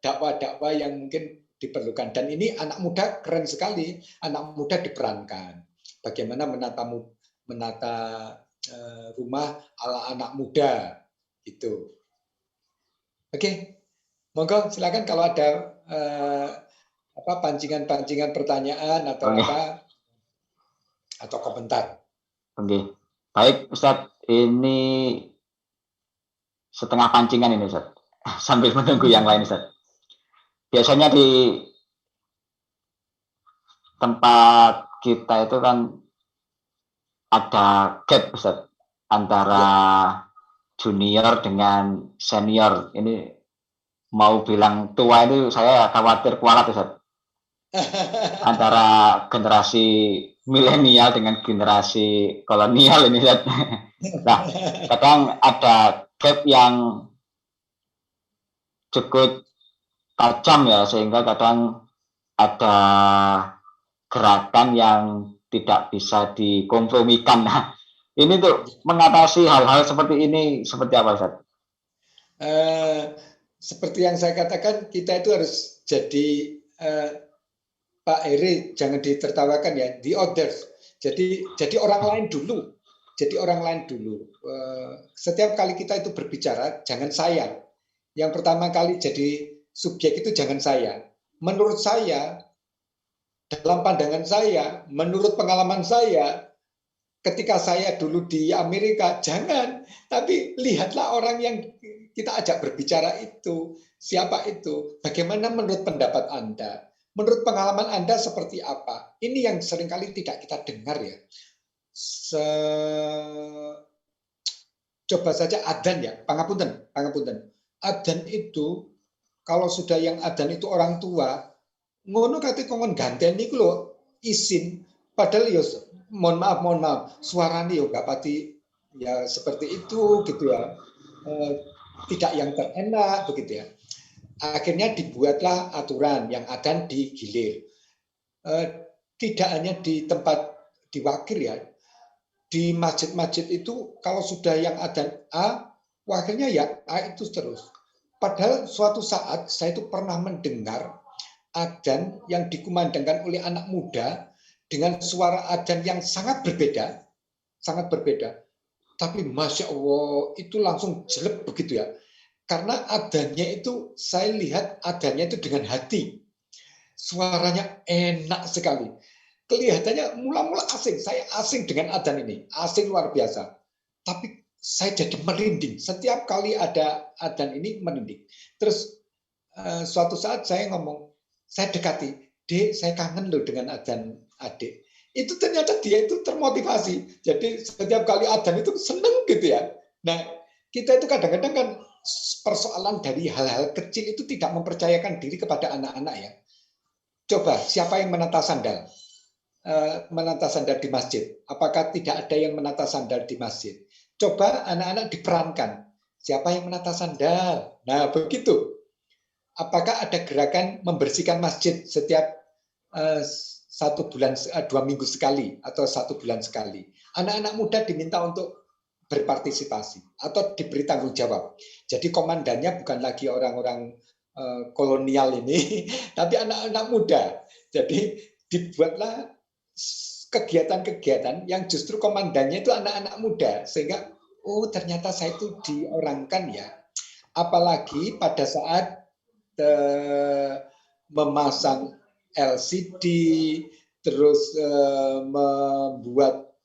dakwah-dakwah yang mungkin diperlukan. Dan ini anak muda keren sekali, anak muda diperankan. Bagaimana menata rumah ala anak muda, gitu. Oke, monggo silakan kalau ada pancingan-pancingan pertanyaan atau atau komentar. Oke, baik Ustadz. Ini setengah pancingan ini Ustadz. Sambil menunggu yang lain Ustadz. Biasanya di tempat kita itu kan ada gap Ustadz antara junior dengan senior. Ini mau bilang tua itu saya khawatir kualat Ustadz. Antara generasi milenial dengan generasi kolonial ini Ustadz. Nah, kadang ada gap yang cukup tajam ya, sehingga kadang ada gerakan yang tidak bisa dikompromikan. Nah, ini tuh mengatasi hal-hal seperti ini seperti apa Ustaz? Seperti yang saya katakan, kita itu harus jadi Pak Heri, jangan ditertawakan ya, the others. Jadi orang lain dulu. Jadi orang lain dulu. Setiap kali kita itu berbicara, jangan saya. Yang pertama kali jadi subjek itu jangan saya. Menurut saya, dalam pandangan saya, menurut pengalaman saya, ketika saya dulu di Amerika, jangan. Tapi lihatlah orang yang kita ajak berbicara itu. Siapa itu? Bagaimana menurut pendapat Anda? Menurut pengalaman Anda seperti apa? Ini yang seringkali tidak kita dengar ya. Coba saja adzan ya, pangapunten. Adzan itu, kalau sudah yang adzan itu orang tua, ngono kate kongon ganteni iku lho izin, padahal ya mohon maaf, suaranya ya nggak pati ya seperti itu gitu ya, tidak yang terenak begitu ya. Akhirnya dibuatlah aturan yang adzan digilir. Tidak hanya di tempat di Wakir ya, di masjid-masjid itu kalau sudah yang adzan A, wakilnya ya A itu terus. Padahal suatu saat saya itu pernah mendengar adzan yang dikumandangkan oleh anak muda dengan suara adzan yang sangat berbeda. Tapi Masya Allah itu langsung jelek begitu ya. Karena adzannya itu saya lihat adzannya itu dengan hati. Suaranya enak sekali. Kelihatannya mula-mula asing. Saya asing dengan adzan ini. Asing luar biasa. Tapi saya jadi merinding. Setiap kali ada adzan ini merinding. Terus suatu saat saya ngomong, saya dekati. Dek, saya kangen loh dengan adzan adik. Itu ternyata dia itu termotivasi. Jadi setiap kali adzan itu seneng gitu ya. Nah, kita itu kadang-kadang kan persoalan dari hal-hal kecil itu tidak mempercayakan diri kepada anak-anak ya. Coba, siapa yang menata sandal? Menata sandal di masjid. Apakah tidak ada yang menata sandal di masjid? Coba anak-anak diperankan. Siapa yang menata sandal? Nah, begitu. Apakah ada gerakan membersihkan masjid setiap 1 bulan, 2 minggu sekali atau 1 bulan sekali? Anak-anak muda diminta untuk berpartisipasi atau diberi tanggung jawab. Jadi komandannya bukan lagi orang-orang kolonial ini, tapi anak-anak muda. Jadi dibuatlah kegiatan-kegiatan yang justru komandannya itu anak-anak muda, sehingga oh ternyata saya itu diorangkan ya. Apalagi pada saat memasang LCD, terus membuat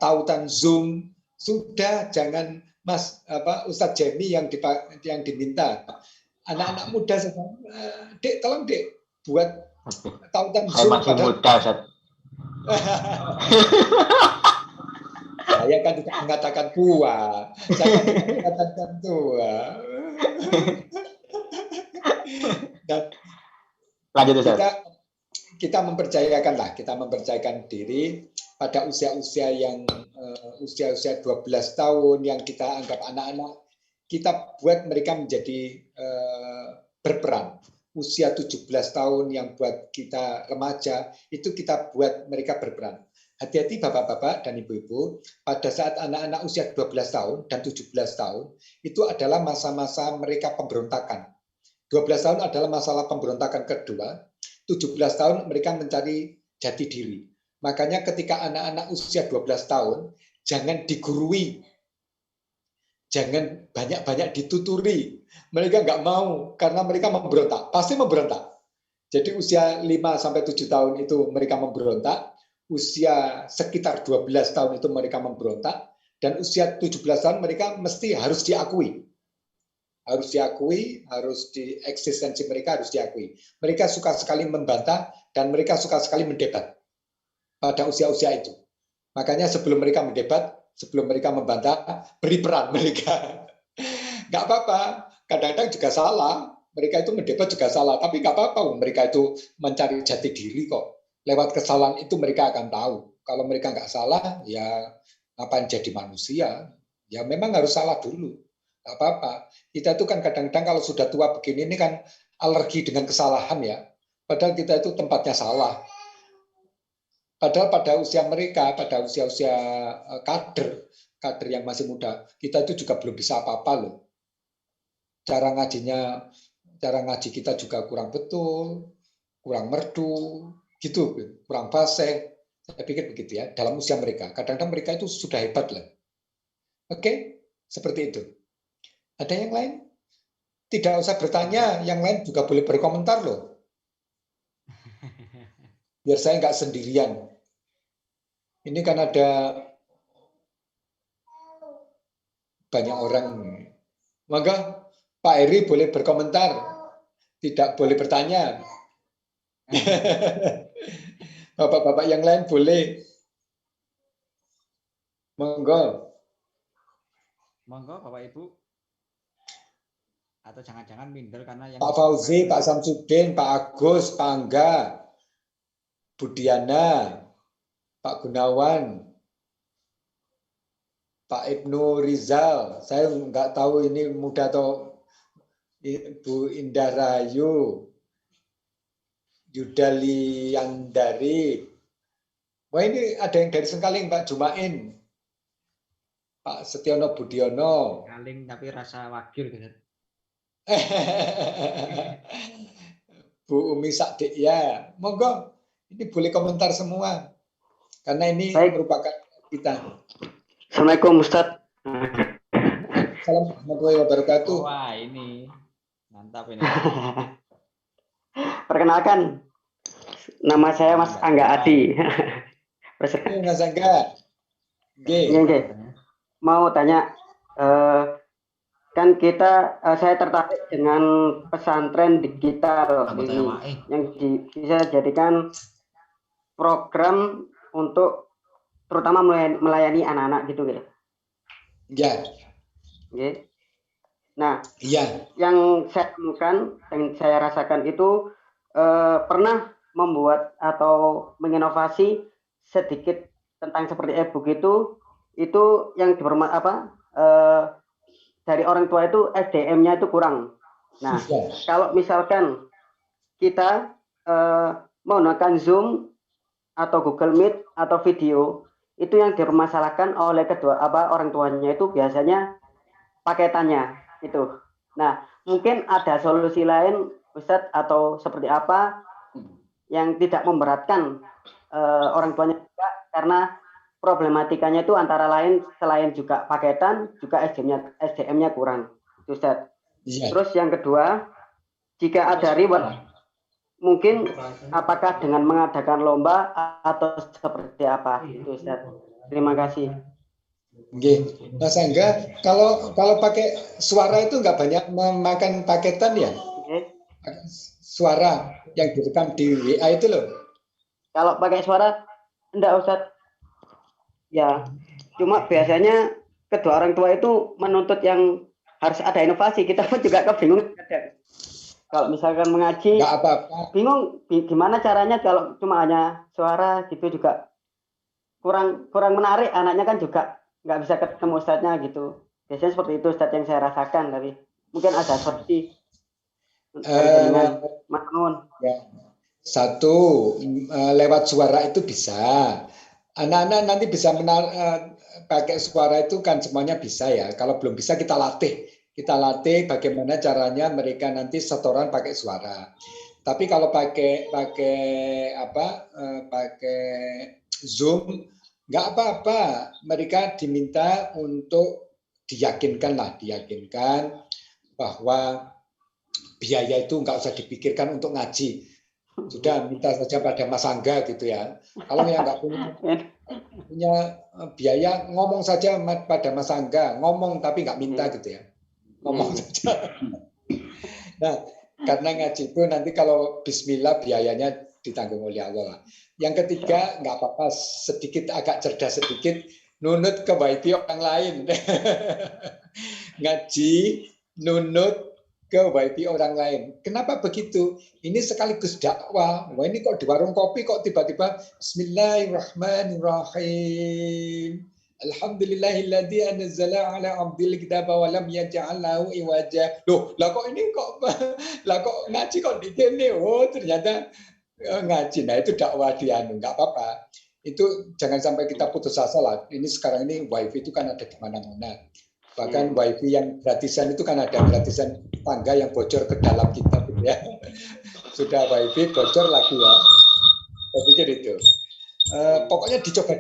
tautan Zoom, sudah jangan Mas Ustadz Jemi yang diminta. Anak-anak muda Dek, tolong Dek buat tautan Zoom. Saya masih muda, Ustaz. Saya kan tidak mengatakan tua. Saya tidak mengatakan tua. Dan lanjut, Ustaz. Kita mempercayakan diri pada usia-usia yang usia-usia 12 tahun yang kita anggap anak-anak, kita buat mereka menjadi berperan. Usia 17 tahun yang buat kita remaja, itu kita buat mereka berperan. Hati-hati Bapak-bapak dan Ibu-ibu, pada saat anak-anak usia 12 tahun dan 17 tahun, itu adalah masa-masa mereka pemberontakan. 12 tahun adalah masalah pemberontakan kedua, 17 tahun mereka mencari jati diri. Makanya ketika anak-anak usia 12 tahun, jangan digurui, jangan banyak-banyak dituturi. Mereka nggak mau, karena mereka memberontak, pasti memberontak. Jadi usia 5-7 tahun itu mereka memberontak, usia sekitar 12 tahun itu mereka memberontak, dan usia 17 tahun mereka mesti harus diakui. Harus diakui, harus di eksistensi mereka harus diakui. Mereka suka sekali membantah dan mereka suka sekali mendebat pada usia-usia itu. Makanya sebelum mereka mendebat, sebelum mereka membantah, beri peran mereka. Nggak apa-apa, kadang-kadang juga salah. Mereka itu mendebat juga salah, tapi nggak apa-apa. Mereka itu mencari jati diri kok. Lewat kesalahan itu mereka akan tahu. Kalau mereka nggak salah, ya ngapain jadi manusia? Ya memang harus salah dulu. Nggak apa-apa. Kita itu kan kadang-kadang kalau sudah tua begini ini kan alergi dengan kesalahan ya. Padahal kita itu tempatnya salah. Padahal pada usia mereka, pada usia-usia kader yang masih muda, kita itu juga belum bisa apa-apa loh. Cara ngaji kita juga kurang betul, kurang merdu, gitu, kurang fasih. Saya pikir begitu ya, dalam usia mereka. Kadang-kadang mereka itu sudah hebat lah. Oke, seperti itu. Ada yang lain? Tidak usah bertanya, yang lain juga boleh berkomentar loh. Biar saya nggak sendirian. Ini kan ada banyak orang. Maka Pak Eri boleh berkomentar, tidak boleh bertanya. Bapak-bapak yang lain boleh. Monggo. Monggo Bapak Ibu. Atau jangan-jangan minder karena yang Pak Fauzi, Pak Samsudin, Pak Agus, Pak Angga, Budiana, Pak Gunawan, Pak Ibnu Rizal. Saya nggak tahu ini muda atau Ibu Indah Rayu, Yudali Yandari. Wah ini ada yang dari Sengkaling, Pak Jumain, Pak Setiono Budiono. Kaling tapi rasa wagil gitu. Bu Umi Sakdik ya, monggo ini boleh komentar semua karena ini merupakan kita. Assalamualaikum Ustaz. Assalamualaikum warahmatullahi wabarakatuh. Wah ini mantap ini. Perkenalkan, nama saya Mas Angga Adi. Mas Angga. Oke. Mau tanya, kan kita saya tertarik dengan pesantren digital ini yang bisa jadikan program untuk terutama melayani anak-anak gitu ya. Ya. Okay. Nah, Iya. yang saya temukan dan saya rasakan itu pernah membuat atau menginovasi sedikit tentang seperti e-book itu yang dari orang tua itu SDM-nya itu kurang. Nah, kalau misalkan kita menggunakan Zoom atau Google Meet atau video, itu yang dipermasalahkan oleh orang tuanya itu biasanya paketannya itu. Nah, mungkin ada solusi lain, Ustadz, atau seperti apa yang tidak memberatkan orang tuanya juga, karena problematikanya itu antara lain selain juga paketan, juga SDM-nya kurang, Ustadz. Ya. Terus yang kedua, jika ada reward, mungkin apakah dengan mengadakan lomba atau seperti apa, itu Ustadz. Terima kasih. Oke, Mas Angga, kalau pakai suara itu nggak banyak memakan paketan ya? Oke. Suara yang direkam di WA itu loh. Kalau pakai suara, enggak Ustadz. Ya, cuma biasanya kedua orang tua itu menuntut yang harus ada inovasi. Kita pun juga kebingungan. Kalau misalkan mengaji, nggak apa-apa. Bingung gimana caranya kalau cuma hanya suara gitu juga kurang menarik. Anaknya kan juga nggak bisa ketemu Ustadznya gitu. Biasanya seperti itu Ustadz yang saya rasakan, tapi mungkin ada seperti ya. Satu, lewat suara itu bisa. Anak-anak nanti bisa pakai suara itu kan semuanya bisa ya. Kalau belum bisa kita latih. Kita latih bagaimana caranya mereka nanti setoran pakai suara. Tapi kalau pakai Zoom, nggak apa-apa. Mereka diminta untuk diyakinkan bahwa biaya itu nggak usah dipikirkan untuk ngaji. Sudah minta saja pada Mas Angga gitu ya. Kalau yang nggak punya biaya, ngomong saja pada Mas Angga, ngomong tapi nggak minta gitu ya. Ngomong saja. Nah, karena ngaji itu nanti kalau bismillah biayanya ditanggung oleh Allah. Yang ketiga, nggak apa-apa, agak cerdas sedikit, nunut ke wifi orang lain. Ngaji, nunut ke wifi orang lain. Kenapa begitu? Ini sekaligus dakwah. Wah, ini kok di warung kopi kok tiba-tiba Bismillahirrahmanirrahim. Alhamdulillahilladzi anzala ala 'abdil kitaba wa lam yaj'al lahu iwaja. Loh, lah kok ngaji kok di kene? Oh, ternyata ngaji. Nah, itu dakwah nggak apa-apa. Itu jangan sampai kita putus asa lah. Ini sekarang ini wifi itu kan ada di mana-mana. Bahkan wifi yang gratisan itu kan ada gratisan tangga yang bocor ke dalam kitab gitu ya. Sudah wifi bocor lagi ya. Saya pikir itu. Pokoknya dicoba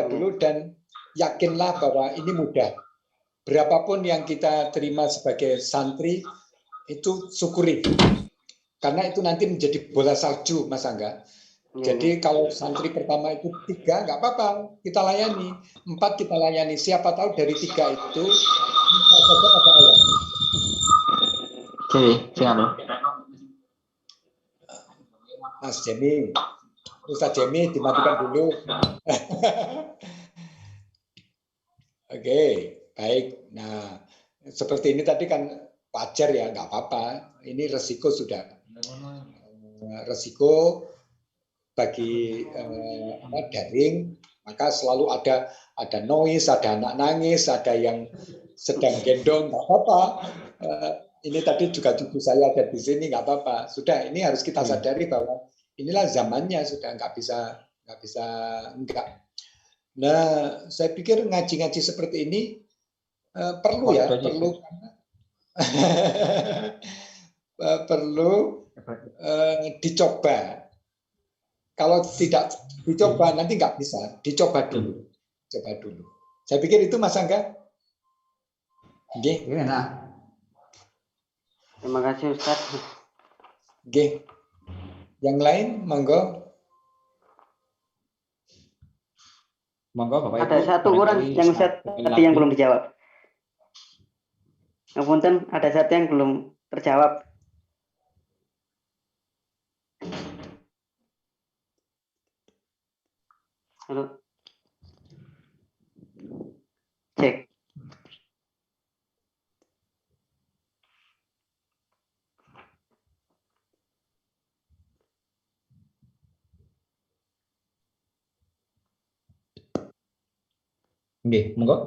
dulu dan yakinlah bahwa ini mudah. Berapapun yang kita terima sebagai santri itu syukuri. Karena itu nanti menjadi bola salju, Mas Angga. Jadi kalau santri pertama itu 3, nggak apa-apa, kita layani. 4 kita layani. Siapa tahu dari 3 itu kita saja pada Allah. Oke, siap. Mas Jemi, Ustaz Jemi dimatikan dulu. Oke, baik. Nah, seperti ini tadi kan wajar ya, nggak apa-apa. Ini resiko sudah. Resiko bagi daring, maka selalu ada noise, ada anak nangis, ada yang sedang gendong, nggak apa-apa. Ini tadi juga cucu saya ada di sini, nggak apa-apa. Sudah, ini harus kita sadari bahwa inilah zamannya, sudah nggak bisa enggak. Nah, saya pikir ngaji-ngaji seperti ini perlu ya, perlu dicoba. Kalau tidak dicoba nanti nggak bisa. Dicoba dulu. Saya pikir itu Mas Angga. Oke. Terima kasih Ustaz. Oke. Yang lain, monggo. Monggo Bapak Ibu. Ada satu orang yang Ustaz tadi yang belum dijawab. Ngapunten, ada satu yang belum terjawab. Halo. Cek. Nggih, monggo.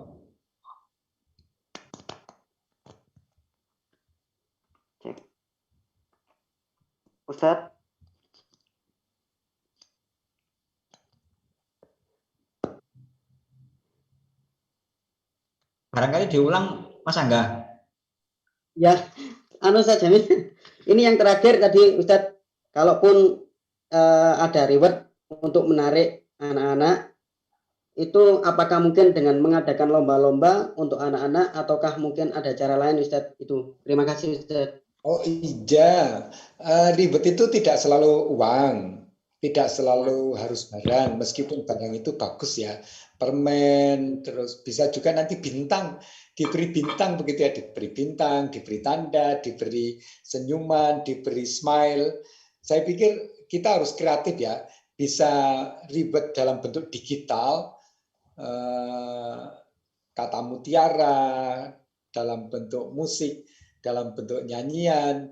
Cek. Ustadz. Barangkali diulang Mas Angga. Ya, anu saja nih. Ini yang terakhir tadi Ustadz, kalaupun ada reward untuk menarik anak-anak, itu apakah mungkin dengan mengadakan lomba-lomba untuk anak-anak ataukah mungkin ada cara lain Ustadz itu? Terima kasih Ustadz. Oh iya, ribet itu tidak selalu uang, tidak selalu harus barang, meskipun barang itu bagus ya, permen, terus bisa juga nanti bintang, diberi bintang begitu ya, diberi bintang, diberi tanda, diberi senyuman, diberi smile. Saya pikir kita harus kreatif ya, bisa ribet dalam bentuk digital, kata mutiara, dalam bentuk musik, dalam bentuk nyanyian,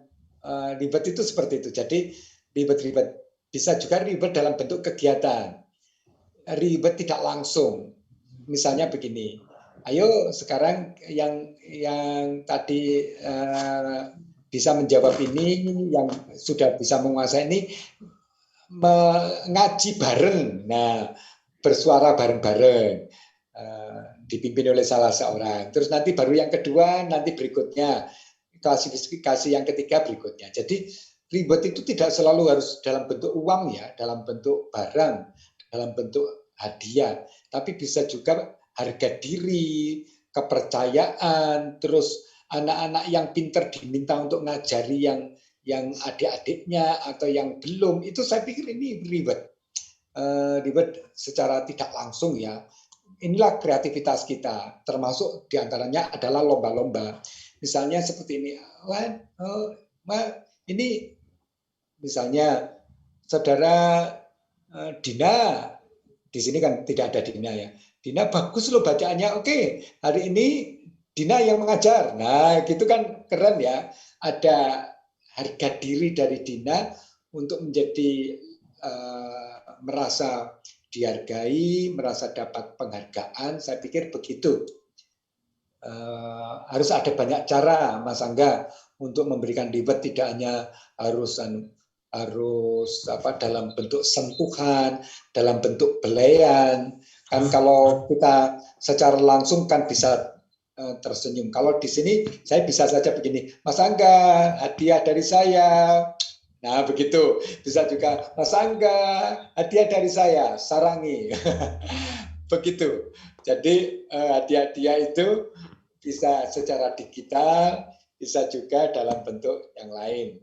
ribet itu seperti itu. Jadi ribet-ribet bisa juga ribet dalam bentuk kegiatan. Ribet tidak langsung. Misalnya begini, ayo sekarang yang tadi bisa menjawab ini, yang sudah bisa menguasai ini, mengaji bareng. Nah, bersuara bareng-bareng. Dipimpin oleh salah seorang. Terus nanti baru yang kedua, nanti berikutnya. Klasifikasi yang ketiga berikutnya. Jadi ribet itu tidak selalu harus dalam bentuk uang ya, dalam bentuk barang, dalam bentuk hadiah, tapi bisa juga harga diri, kepercayaan, terus anak-anak yang pinter diminta untuk ngajari yang adik-adiknya atau yang belum, itu saya pikir ini ribet. Ribet secara tidak langsung ya. Inilah kreativitas kita, termasuk diantaranya adalah lomba-lomba. Misalnya seperti ini, ini misalnya saudara Dina, di sini kan tidak ada Dina ya. Dina bagus loh bacaannya, oke, hari ini Dina yang mengajar. Nah, gitu kan keren ya. Ada harga diri dari Dina untuk menjadi merasa dihargai, merasa dapat penghargaan. Saya pikir begitu. Harus ada banyak cara, Mas Angga, untuk memberikan ribet, tidak hanya harus dalam bentuk sentuhan, dalam bentuk belayan. Kan kalau kita secara langsung kan bisa tersenyum. Kalau di sini saya bisa saja begini, Mas Angga, hadiah dari saya. Nah, begitu. Bisa juga, Mas Angga, hadiah dari saya, sarangi. Begitu. Jadi hadiah-hadiah itu bisa secara digital, bisa juga dalam bentuk yang lain.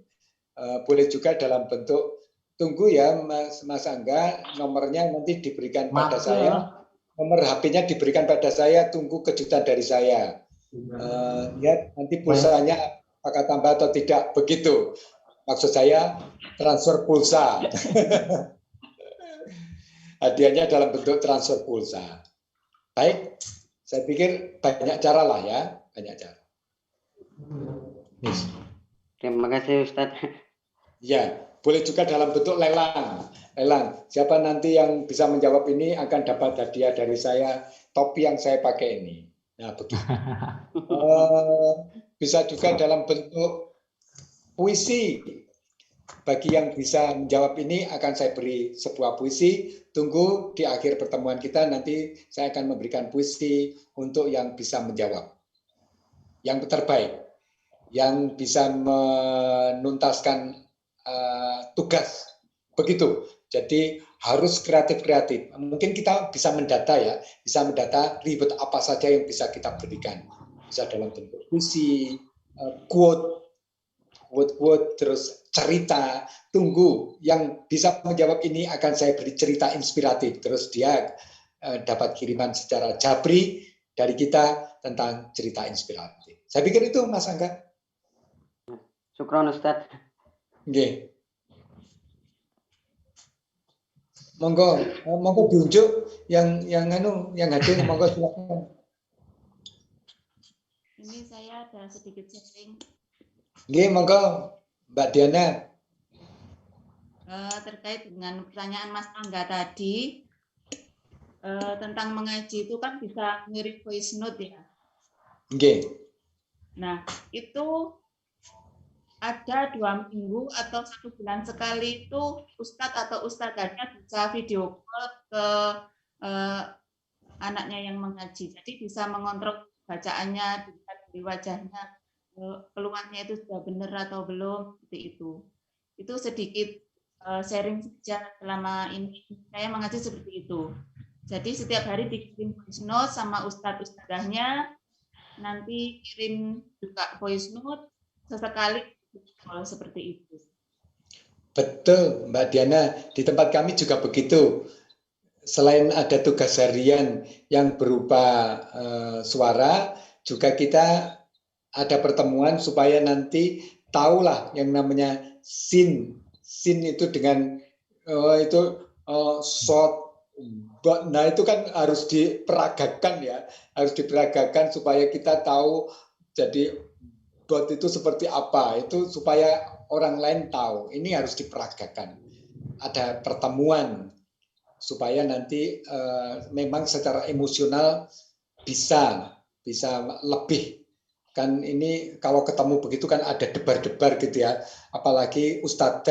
Boleh juga dalam bentuk, tunggu ya Mas Angga, nomornya nanti diberikan pada saya, nomor HP-nya diberikan pada saya, tunggu kejutan dari saya. Lihat nanti pulsanya apakah tambah atau tidak, begitu. Maksud saya transfer pulsa. Hadiahnya dalam bentuk transfer pulsa. Baik, saya pikir banyak cara lah ya, banyak cara. Terima kasih Ustadz. Ya, boleh juga dalam bentuk lelang. Lelang, siapa nanti yang bisa menjawab ini akan dapat hadiah dari saya, topi yang saya pakai ini. Nah, begitu. Bisa juga dalam bentuk puisi. Bagi yang bisa menjawab ini akan saya beri sebuah puisi. Tunggu di akhir pertemuan kita, nanti saya akan memberikan puisi untuk yang bisa menjawab. Yang terbaik, yang bisa menuntaskan tugas. Begitu. Jadi harus kreatif-kreatif. Mungkin kita bisa mendata ya, bisa mendata ribet apa saja yang bisa kita berikan. Bisa dalam bentuk puisi, quote, terus cerita. Tunggu, yang bisa menjawab ini akan saya beri cerita inspiratif, terus dia dapat kiriman secara jabri dari kita, tentang cerita inspiratif. Saya pikir itu Mas Angga. Syukron Ustadz. Nggih. Monggo diunjuk yang hadir, monggo silakan. Ini saya ada sedikit sharing. Nggih, monggo Mbak Diana. Terkait dengan pertanyaan Mas Angga tadi tentang mengaji itu kan bisa ngirim voice note ya. Nggih. Nah, itu ada 2 minggu atau 1 bulan sekali itu Ustadz atau Ustadzanya bisa video call ke anaknya yang mengaji. Jadi bisa mengontrol bacaannya, dilihat di wajahnya, keluarnya itu sudah benar atau belum, seperti itu. Itu sedikit sharing saja selama ini saya mengaji seperti itu. Jadi setiap hari dikirim voice note sama ustadzahnya, nanti kirim juga voice note sesekali seperti itu. Betul, Mbak Diana. Di tempat kami juga begitu. Selain ada tugas harian yang berupa suara, juga kita ada pertemuan supaya nanti tahulah yang namanya sin itu dengan short. Nah itu kan harus diperagakan ya, harus diperagakan supaya kita tahu. Jadi dot itu seperti apa, itu supaya orang lain tahu. Ini harus diperagakan. Ada pertemuan supaya nanti memang secara emosional bisa lebih. Kan ini kalau ketemu begitu kan ada debar-debar gitu ya. Apalagi ustadz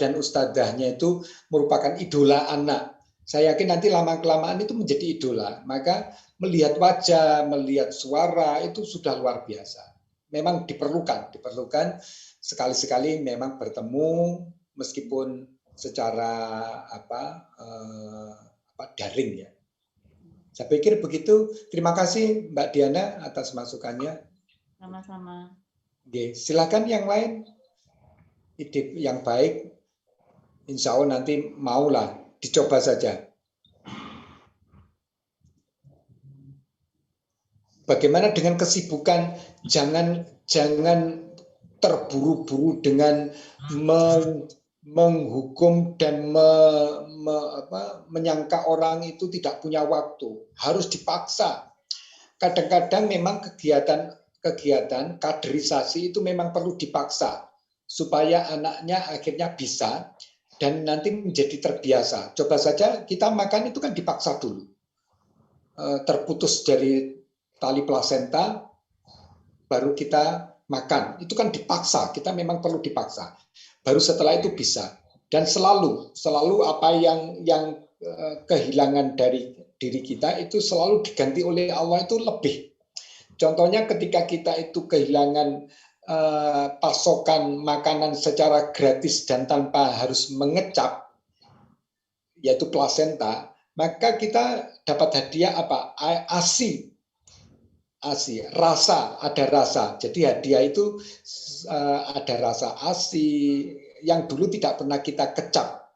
dan ustadzahnya itu merupakan idola anak. Saya yakin nanti lama-kelamaan itu menjadi idola. Maka melihat wajah, melihat suara itu sudah luar biasa. Memang diperlukan sekali-sekali memang bertemu meskipun secara daring ya. Saya pikir begitu. Terima kasih Mbak Diana atas masukannya. Sama-sama. Oke, silakan yang lain. Ide yang baik, insya Allah nanti maulah dicoba saja. Bagaimana dengan kesibukan? Jangan terburu-buru dengan menghukum dan menyangka orang itu tidak punya waktu. Harus dipaksa. Kadang-kadang memang kegiatan kaderisasi itu memang perlu dipaksa supaya anaknya akhirnya bisa dan nanti menjadi terbiasa. Coba saja kita makan itu kan dipaksa dulu. Terputus dari tali plasenta, baru kita makan. Itu kan dipaksa, kita memang perlu dipaksa. Baru setelah itu bisa. Dan selalu apa yang kehilangan dari diri kita itu selalu diganti oleh Allah itu lebih. Contohnya ketika kita itu kehilangan pasokan makanan secara gratis dan tanpa harus mengecap, yaitu plasenta, maka kita dapat hadiah apa? ASI, ada rasa. Jadi hadiah itu ada rasa ASI yang dulu tidak pernah kita kecap.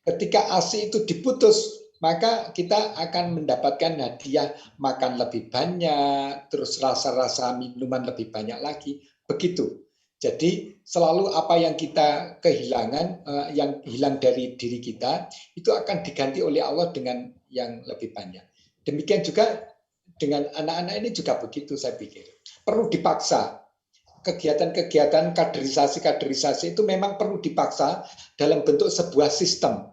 Ketika ASI itu diputus, maka kita akan mendapatkan hadiah makan lebih banyak, terus rasa-rasa minuman lebih banyak lagi. Begitu. Jadi selalu apa yang kita kehilangan, yang hilang dari diri kita, itu akan diganti oleh Allah dengan yang lebih banyak. Demikian juga dengan anak-anak ini juga begitu saya pikir. Perlu dipaksa. Kegiatan-kegiatan kaderisasi itu memang perlu dipaksa dalam bentuk sebuah sistem.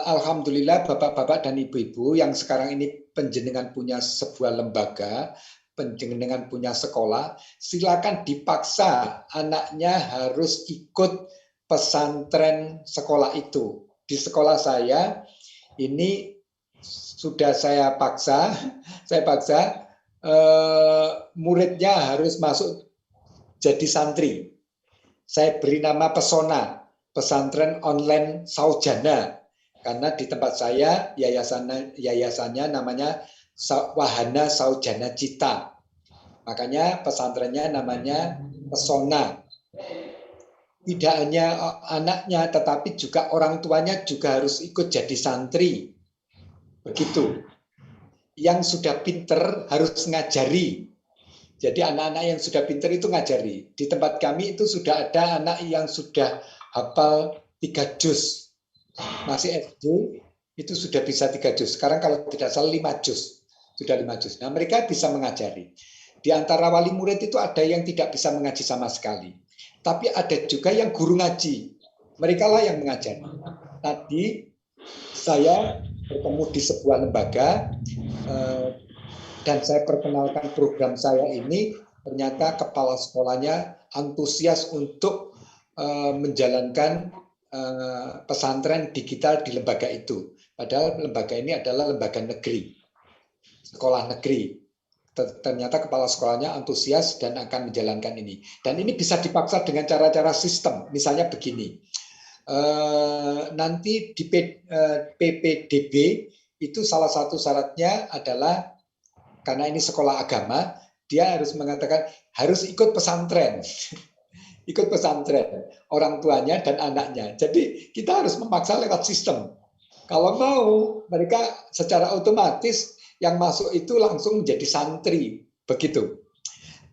Alhamdulillah bapak-bapak dan ibu-ibu yang sekarang ini penjenengan punya sebuah lembaga, penjenengan punya sekolah, silakan dipaksa anaknya harus ikut pesantren sekolah itu. Di sekolah saya ini sudah saya paksa muridnya harus masuk jadi santri. Saya beri nama Pesona, pesantren online Saujana, karena di tempat saya yayasannya namanya Wahana Saujana Cita. Makanya pesantrennya namanya Pesona. Tidak hanya anaknya, tetapi juga orang tuanya juga harus ikut jadi santri. Begitu. yang sudah pinter harus ngajari. Jadi anak-anak yang sudah pinter itu ngajari. Di tempat kami itu sudah ada anak yang sudah hafal 3 juz. Masih SD itu sudah bisa 3 juz. Sekarang kalau tidak salah 5 juz. Sudah 5 juz. Nah, mereka bisa mengajari. Di antara wali murid itu ada yang tidak bisa mengaji sama sekali. Tapi ada juga yang guru ngaji. Mereka lah yang mengajari. Tadi saya bertemu di sebuah lembaga dan saya perkenalkan program saya ini, ternyata kepala sekolahnya antusias untuk menjalankan pesantren digital di lembaga itu. Padahal lembaga ini adalah lembaga negeri, sekolah negeri. Ternyata kepala sekolahnya antusias dan akan menjalankan ini. Dan ini bisa dipaksa dengan cara-cara sistem. Misalnya begini, nanti di PPDB itu salah satu syaratnya adalah karena ini sekolah agama, dia harus mengatakan harus ikut pesantren. Ikut pesantren, orang tuanya dan anaknya. Jadi kita harus memaksa lewat sistem. Kalau mau, mereka secara otomatis yang masuk itu langsung menjadi santri, begitu.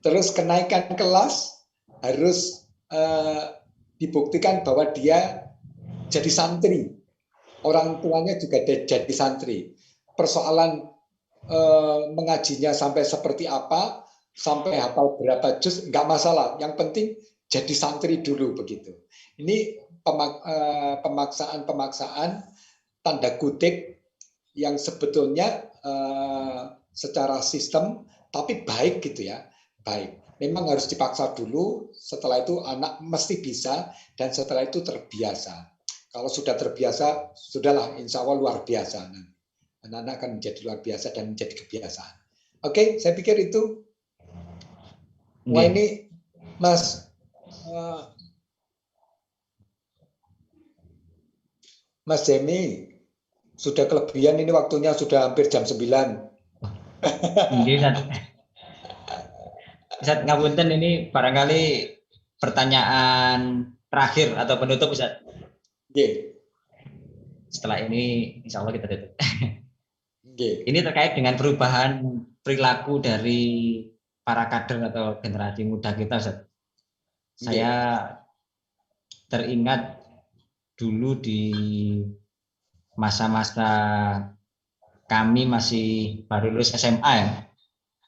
Terus kenaikan kelas harus dibuktikan bahwa dia jadi santri. Orang tuanya juga jadi santri. Persoalan mengajinya sampai seperti apa, sampai hafal berapa juz, nggak masalah. Yang penting jadi santri dulu, begitu. Ini pemaksaan tanda kutip yang sebetulnya secara sistem tapi baik gitu ya, baik. Memang harus dipaksa dulu, setelah itu anak mesti bisa, dan setelah itu terbiasa. Kalau sudah terbiasa, sudahlah, insya Allah luar biasa. Anak-anak akan menjadi luar biasa dan menjadi kebiasaan. Oke, saya pikir itu. Wah, ini Mas Jemi sudah kelebihan, ini waktunya sudah hampir jam 9. Ustaz ngapunten, ini barangkali pertanyaan terakhir atau penutup, Ustaz. Setelah ini insya Allah kita tutup. Ini terkait dengan perubahan perilaku dari para kader atau generasi muda kita, Ustaz. Saya teringat dulu di masa-masa kami masih baru lulus SMA ya,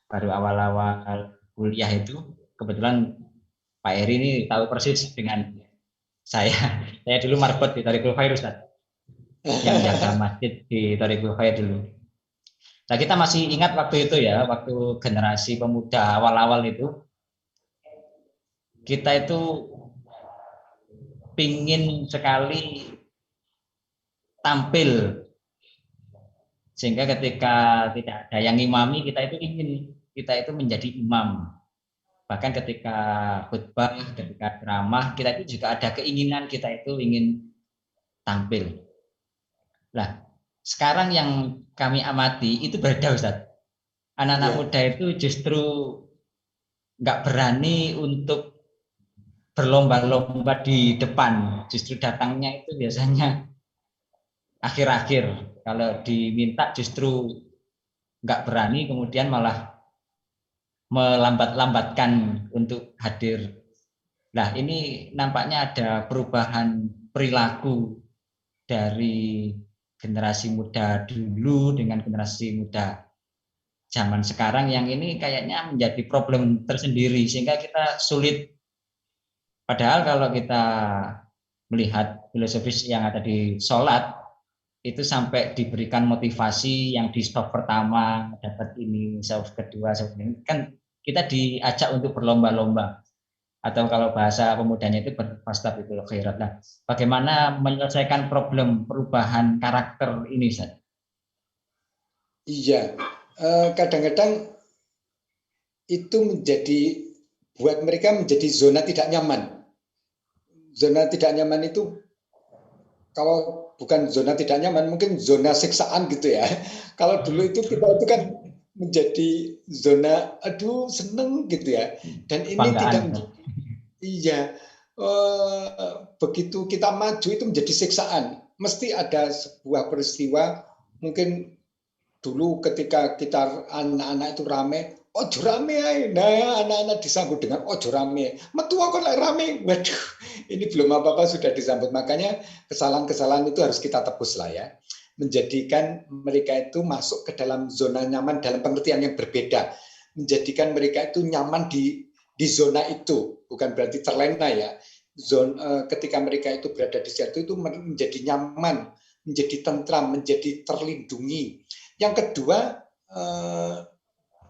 baru awal-awal kuliah itu, kebetulan Pak Eri ini tahu persis dengan saya. Saya dulu marbot di Thariqul Khair, Ustaz, yang jaga masjid di Thariqul Khair dulu. Nah, kita masih ingat waktu itu ya, waktu generasi pemuda awal-awal itu, kita itu pingin sekali tampil, sehingga ketika tidak ada yang imami, kita itu ingin kita itu menjadi imam. Bahkan ketika khutbah, ketika ceramah, kita itu juga ada keinginan kita itu ingin tampil. Nah, sekarang yang kami amati itu berbeda, Ustaz. Anak-anak muda itu justru nggak berani untuk berlomba-lomba di depan. Justru datangnya itu biasanya akhir-akhir. Kalau diminta justru nggak berani, kemudian malah melambat-lambatkan untuk hadir. Nah, ini nampaknya ada perubahan perilaku dari generasi muda dulu dengan generasi muda zaman sekarang, yang ini kayaknya menjadi problem tersendiri, sehingga kita sulit. Padahal kalau kita melihat filosofis yang ada di sholat, itu sampai diberikan motivasi, yang di stop pertama dapat ini, stop kedua, kan kita diajak untuk berlomba-lomba, atau kalau bahasa pemudanya itu berfastabiqul khairat. Nah, bagaimana menyelesaikan problem perubahan karakter ini, Ustaz? Iya, kadang-kadang itu menjadi, buat mereka menjadi zona tidak nyaman. Zona tidak nyaman itu, kalau bukan zona tidak nyaman, mungkin zona siksaan gitu ya. Kalau dulu itu kita itu kan menjadi zona aduh seneng gitu ya. Dan ini tidak, iya, begitu kita maju itu menjadi siksaan. Mesti ada sebuah peristiwa, mungkin dulu ketika kita anak-anak itu rame, ojo rame ae. Nah, anak-anak disambut dengan ojo rame. Metu kok lek rame. Waduh, ini belum apa-apa sudah disambut. Makanya kesalahan-kesalahan itu harus kita tebus lah ya. Menjadikan mereka itu masuk ke dalam zona nyaman dalam pengertian yang berbeda. Menjadikan mereka itu nyaman di zona itu. Bukan berarti terlena ya. Ketika mereka itu berada di situ itu menjadi nyaman, menjadi tentram, menjadi terlindungi. Yang kedua,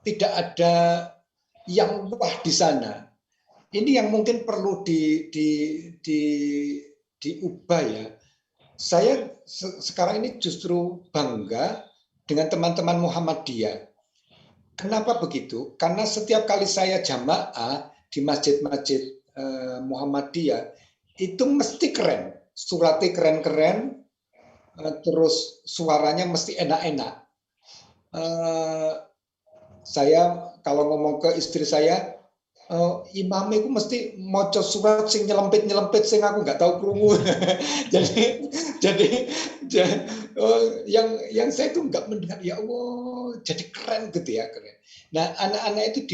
tidak ada yang wah di sana. Ini yang mungkin perlu diubah ya. Saya sekarang ini justru bangga dengan teman-teman Muhammadiyah. Kenapa begitu? Karena setiap kali saya jamaah di masjid-masjid Muhammadiyah itu mesti keren, suratnya keren-keren, terus suaranya mesti enak-enak. Saya kalau ngomong ke istri saya, imam itu mesti maca surat sing nyelempit sing aku nggak tahu krungu. jadi yang saya itu nggak mendengar, ya Allah, jadi keren gitu ya, keren. Nah, anak-anak itu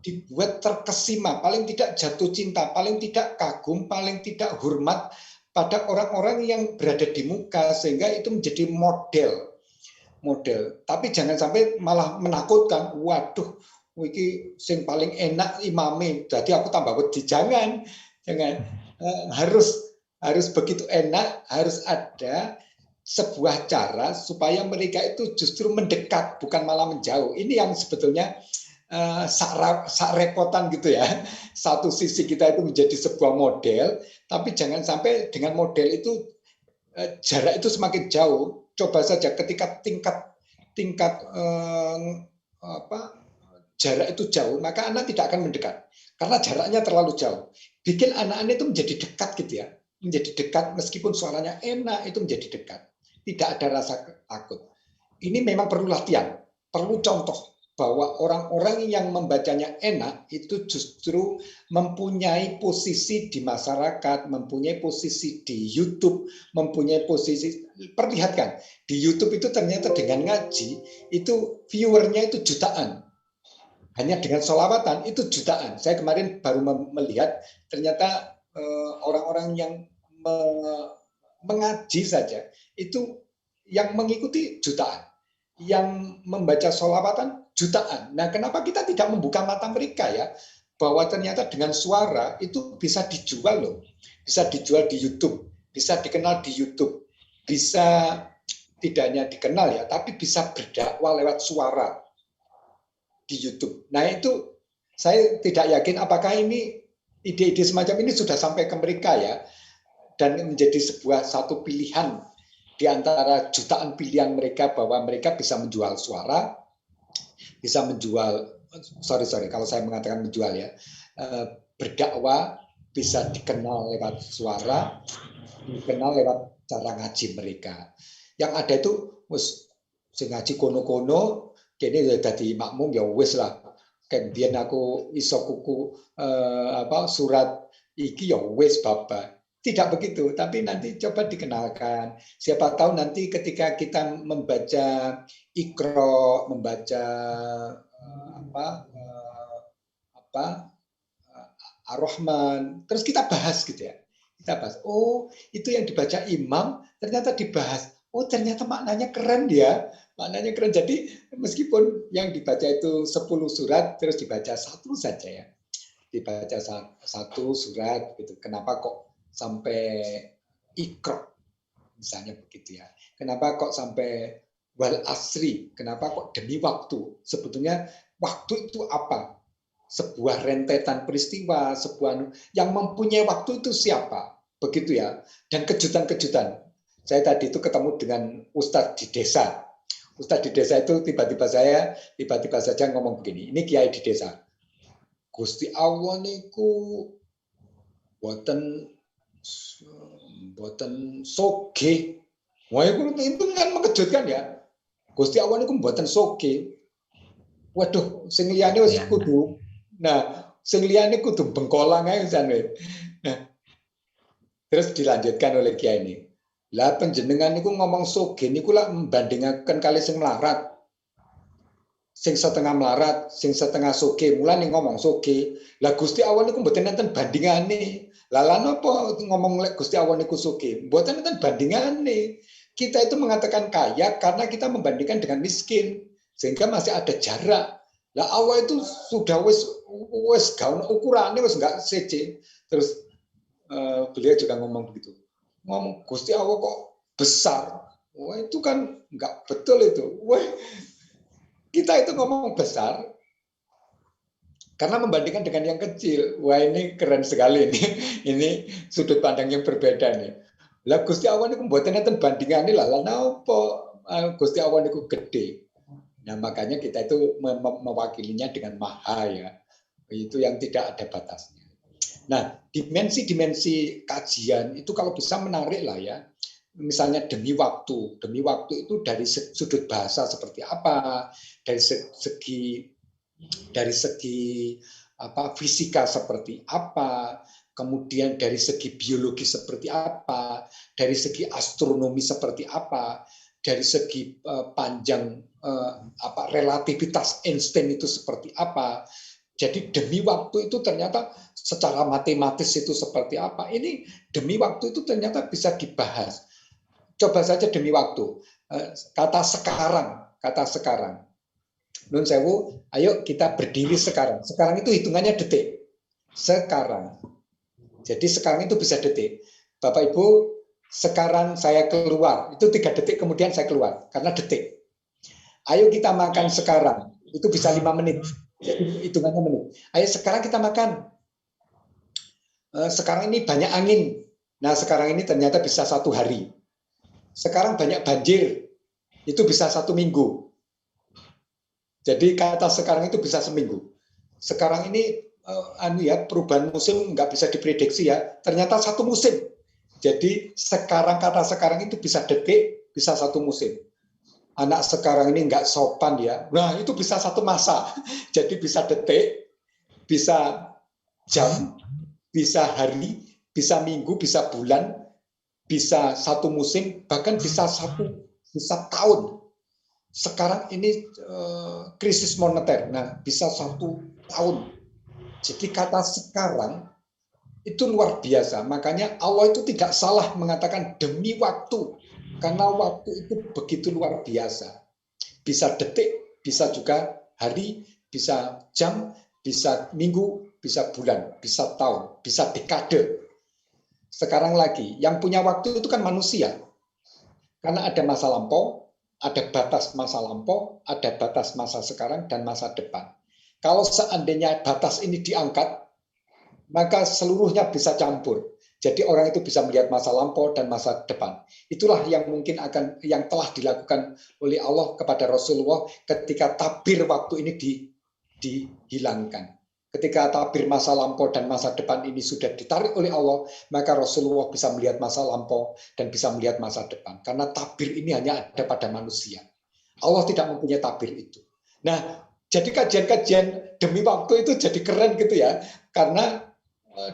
dibuat terkesima, paling tidak jatuh cinta, paling tidak kagum, paling tidak hormat pada orang-orang yang berada di muka, sehingga itu menjadi model. Tapi jangan sampai malah menakutkan. Waduh, iki sing paling enak imame, jadi aku tambah wedi. Jangan. Harus begitu enak, harus ada sebuah cara supaya mereka itu justru mendekat, bukan malah menjauh. Ini yang sebetulnya sak repotan gitu ya. Satu sisi kita itu menjadi sebuah model, tapi jangan sampai dengan model itu jarak itu semakin jauh. Coba saja ketika tingkat jarak itu jauh, maka anak tidak akan mendekat karena jaraknya terlalu jauh. Bikin anak-anak itu menjadi dekat gitu ya, menjadi dekat meskipun suaranya enak, itu menjadi dekat. Tidak ada rasa takut. Ini memang perlu latihan, perlu contoh. Bahwa orang-orang yang membacanya enak itu justru mempunyai posisi di masyarakat, mempunyai posisi di YouTube, mempunyai posisi, perlihatkan, di YouTube itu ternyata dengan ngaji, itu viewernya itu jutaan. Hanya dengan sholawatan itu jutaan. Saya kemarin baru melihat ternyata orang-orang yang mengaji saja, itu yang mengikuti jutaan. Yang membaca sholawatan jutaan. Nah, kenapa kita tidak membuka mata mereka ya, bahwa ternyata dengan suara itu bisa dijual loh, bisa dijual di YouTube, bisa dikenal di YouTube, bisa tidak hanya dikenal ya, tapi bisa berdakwah lewat suara di YouTube. Nah, itu saya tidak yakin apakah ini ide-ide semacam ini sudah sampai ke mereka ya, dan menjadi sebuah satu pilihan di antara jutaan pilihan mereka, bahwa mereka bisa menjual suara, bisa menjual, kalau saya mengatakan menjual ya, berdakwah, bisa dikenal lewat suara, dikenal lewat cara ngaji mereka. Yang ada itu, sing ngaji kono-kono, kini dadi makmum ya wis lah. Kemudian aku iso kuku surat iki ya wis bapak. Tidak begitu, tapi nanti coba dikenalkan. Siapa tahu nanti ketika kita membaca Iqra, membaca Ar-Rahman, terus kita bahas gitu ya. Kita bahas, oh itu yang dibaca imam, ternyata dibahas. Oh ternyata maknanya keren ya, maknanya keren. Jadi meskipun yang dibaca itu 10 surat, terus dibaca satu saja ya. Dibaca satu surat, gitu. Kenapa kok sampai Iqra, misalnya begitu ya. Kenapa kok sampai wal asri? Kenapa kok demi waktu? Sebetulnya waktu itu apa? Sebuah rentetan peristiwa, sebuah yang mempunyai waktu itu siapa? Begitu ya. Dan kejutan-kejutan. Saya tadi itu ketemu dengan Ustadz di desa. Ustadz di desa itu tiba-tiba saja ngomong begini. Ini kiai di desa. Gusti Allah niku boten soge. Wah, itu kan mengejutkan ya. Gusti Allah niku boten soge. Waduh, sing liyane wis kudu. Nah, sing liyane kudu bengkolang ae jane. Nah, terus dilanjutkan oleh kiai ini. Lah panjenengan niku ngomong soge niku lak membandingaken kali sing melarat. Sing setengah melarat, sing setengah soge, mulane ngomong soge. Lah Gusti Allah niku mboten enten bandingane. Lah lan apa ngomong lek Gusti Allah niku soge? Mboten enten bandingane. Kita itu mengatakan kaya karena kita membandingkan dengan miskin, sehingga masih ada jarak. Lah Allah itu sudah wis gaun ukurannya wis enggak sece. Terus beliau juga ngomong begitu. Ngomong Gusti Allah kok besar. Wah itu kan enggak betul itu. Wah, kita itu ngomong besar karena membandingkan dengan yang kecil. Wah ini keren sekali nih. Ini sudut pandang yang berbeda nih. Lah Gusti Allah niku mboten enten bandingane lah. Lah napa Gusti Allah niku gede. Nah, makanya kita itu mewakilinya dengan maha ya. Itu yang tidak ada batasnya. Nah, dimensi-dimensi kajian itu kalau bisa menarik lah ya. Misalnya demi waktu itu dari sudut bahasa seperti apa, dari segi apa fisika seperti apa, kemudian dari segi biologi seperti apa, dari segi astronomi seperti apa, dari segi panjang relativitas Einstein itu seperti apa. Jadi demi waktu itu ternyata secara matematis itu seperti apa. Ini demi waktu itu ternyata bisa dibahas. Coba saja demi waktu. Kata sekarang. Nun sewu, ayo kita berdiri sekarang. Sekarang itu hitungannya detik. Sekarang. Jadi sekarang itu bisa detik. Bapak Ibu, sekarang saya keluar. Itu 3 detik kemudian saya keluar. Karena detik. Ayo kita makan sekarang. Itu bisa 5 menit. Jadi hitungannya menit. Ayo sekarang kita makan. Sekarang ini banyak angin. Nah sekarang ini ternyata bisa 1 hari. Sekarang banyak banjir, itu bisa 1 minggu. Jadi kata sekarang itu bisa seminggu. Sekarang ini perubahan musim nggak bisa diprediksi ya. Ternyata 1 musim. Jadi kata sekarang itu bisa detik, bisa 1 musim. Anak sekarang ini nggak sopan ya. Nah itu bisa 1 masa. Jadi bisa detik, bisa jam, bisa hari, bisa minggu, bisa bulan. Bisa 1 musim, bahkan bisa tahun. Sekarang ini krisis moneter, nah bisa 1 tahun. Jadi kata sekarang itu luar biasa. Makanya Allah itu tidak salah mengatakan demi waktu, karena waktu itu begitu luar biasa. Bisa detik, bisa juga hari, bisa jam, bisa minggu, bisa bulan, bisa tahun, bisa dekade. Sekarang lagi, yang punya waktu itu kan manusia. Karena ada masa lampau, ada batas masa lampau, ada batas masa sekarang, dan masa depan. Kalau seandainya batas ini diangkat, maka seluruhnya bisa campur. Jadi orang itu bisa melihat masa lampau dan masa depan. Itulah yang mungkin yang telah dilakukan oleh Allah kepada Rasulullah ketika tabir waktu ini dihilangkan. Ketika tabir masa lampau dan masa depan ini sudah ditarik oleh Allah, maka Rasulullah bisa melihat masa lampau dan bisa melihat masa depan. Karena tabir ini hanya ada pada manusia. Allah tidak mempunyai tabir itu. Nah, jadi kajian-kajian demi waktu itu jadi keren gitu ya. Karena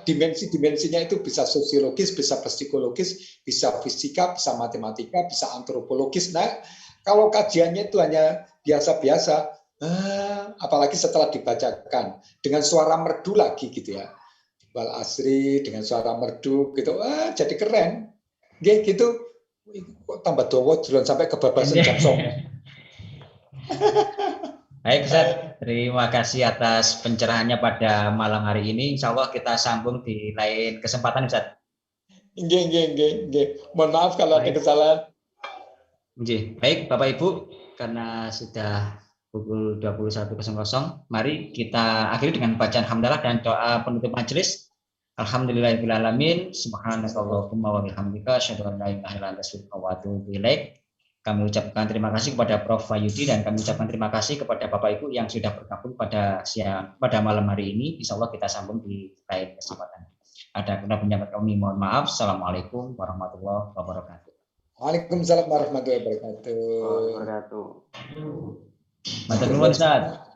dimensi-dimensinya itu bisa sosiologis, bisa psikologis, bisa fisika, bisa matematika, bisa antropologis. Nah, kalau kajiannya itu hanya biasa-biasa, apalagi setelah dibacakan dengan suara merdu lagi gitu ya, wal asri dengan suara merdu gitu, jadi keren, gitu. Tambah dowo jalan sampai kebabasan jam 9. Baik Ustaz, terima kasih atas pencerahannya pada malam hari ini. Insya Allah kita sambung di lain kesempatan Ustaz. Mohon maaf kalau ada kesalahan. Baik Bapak Ibu, karena sudah pukul 21.00, mari kita akhiri dengan bacaan hamdalah dan doa penutup majelis. Alhamdulillahirrahmanirrahim. Subhanakallahumma wa bihamdika asyhadu an la ilaha illa anta astaghfiruka wa atubu ilaik. Kami ucapkan terima kasih kepada Prof. Wahyudi dan kami ucapkan terima kasih kepada Bapak Ibu yang sudah bergabung pada malam hari ini. Insya Allah kita sambung di lain kesempatan. Ada kurang pendapat kami, mohon maaf. Assalamualaikum warahmatullahi wabarakatuh. Waalaikumsalam warahmatullahi wabarakatuh. Matur nuwun Ustaz.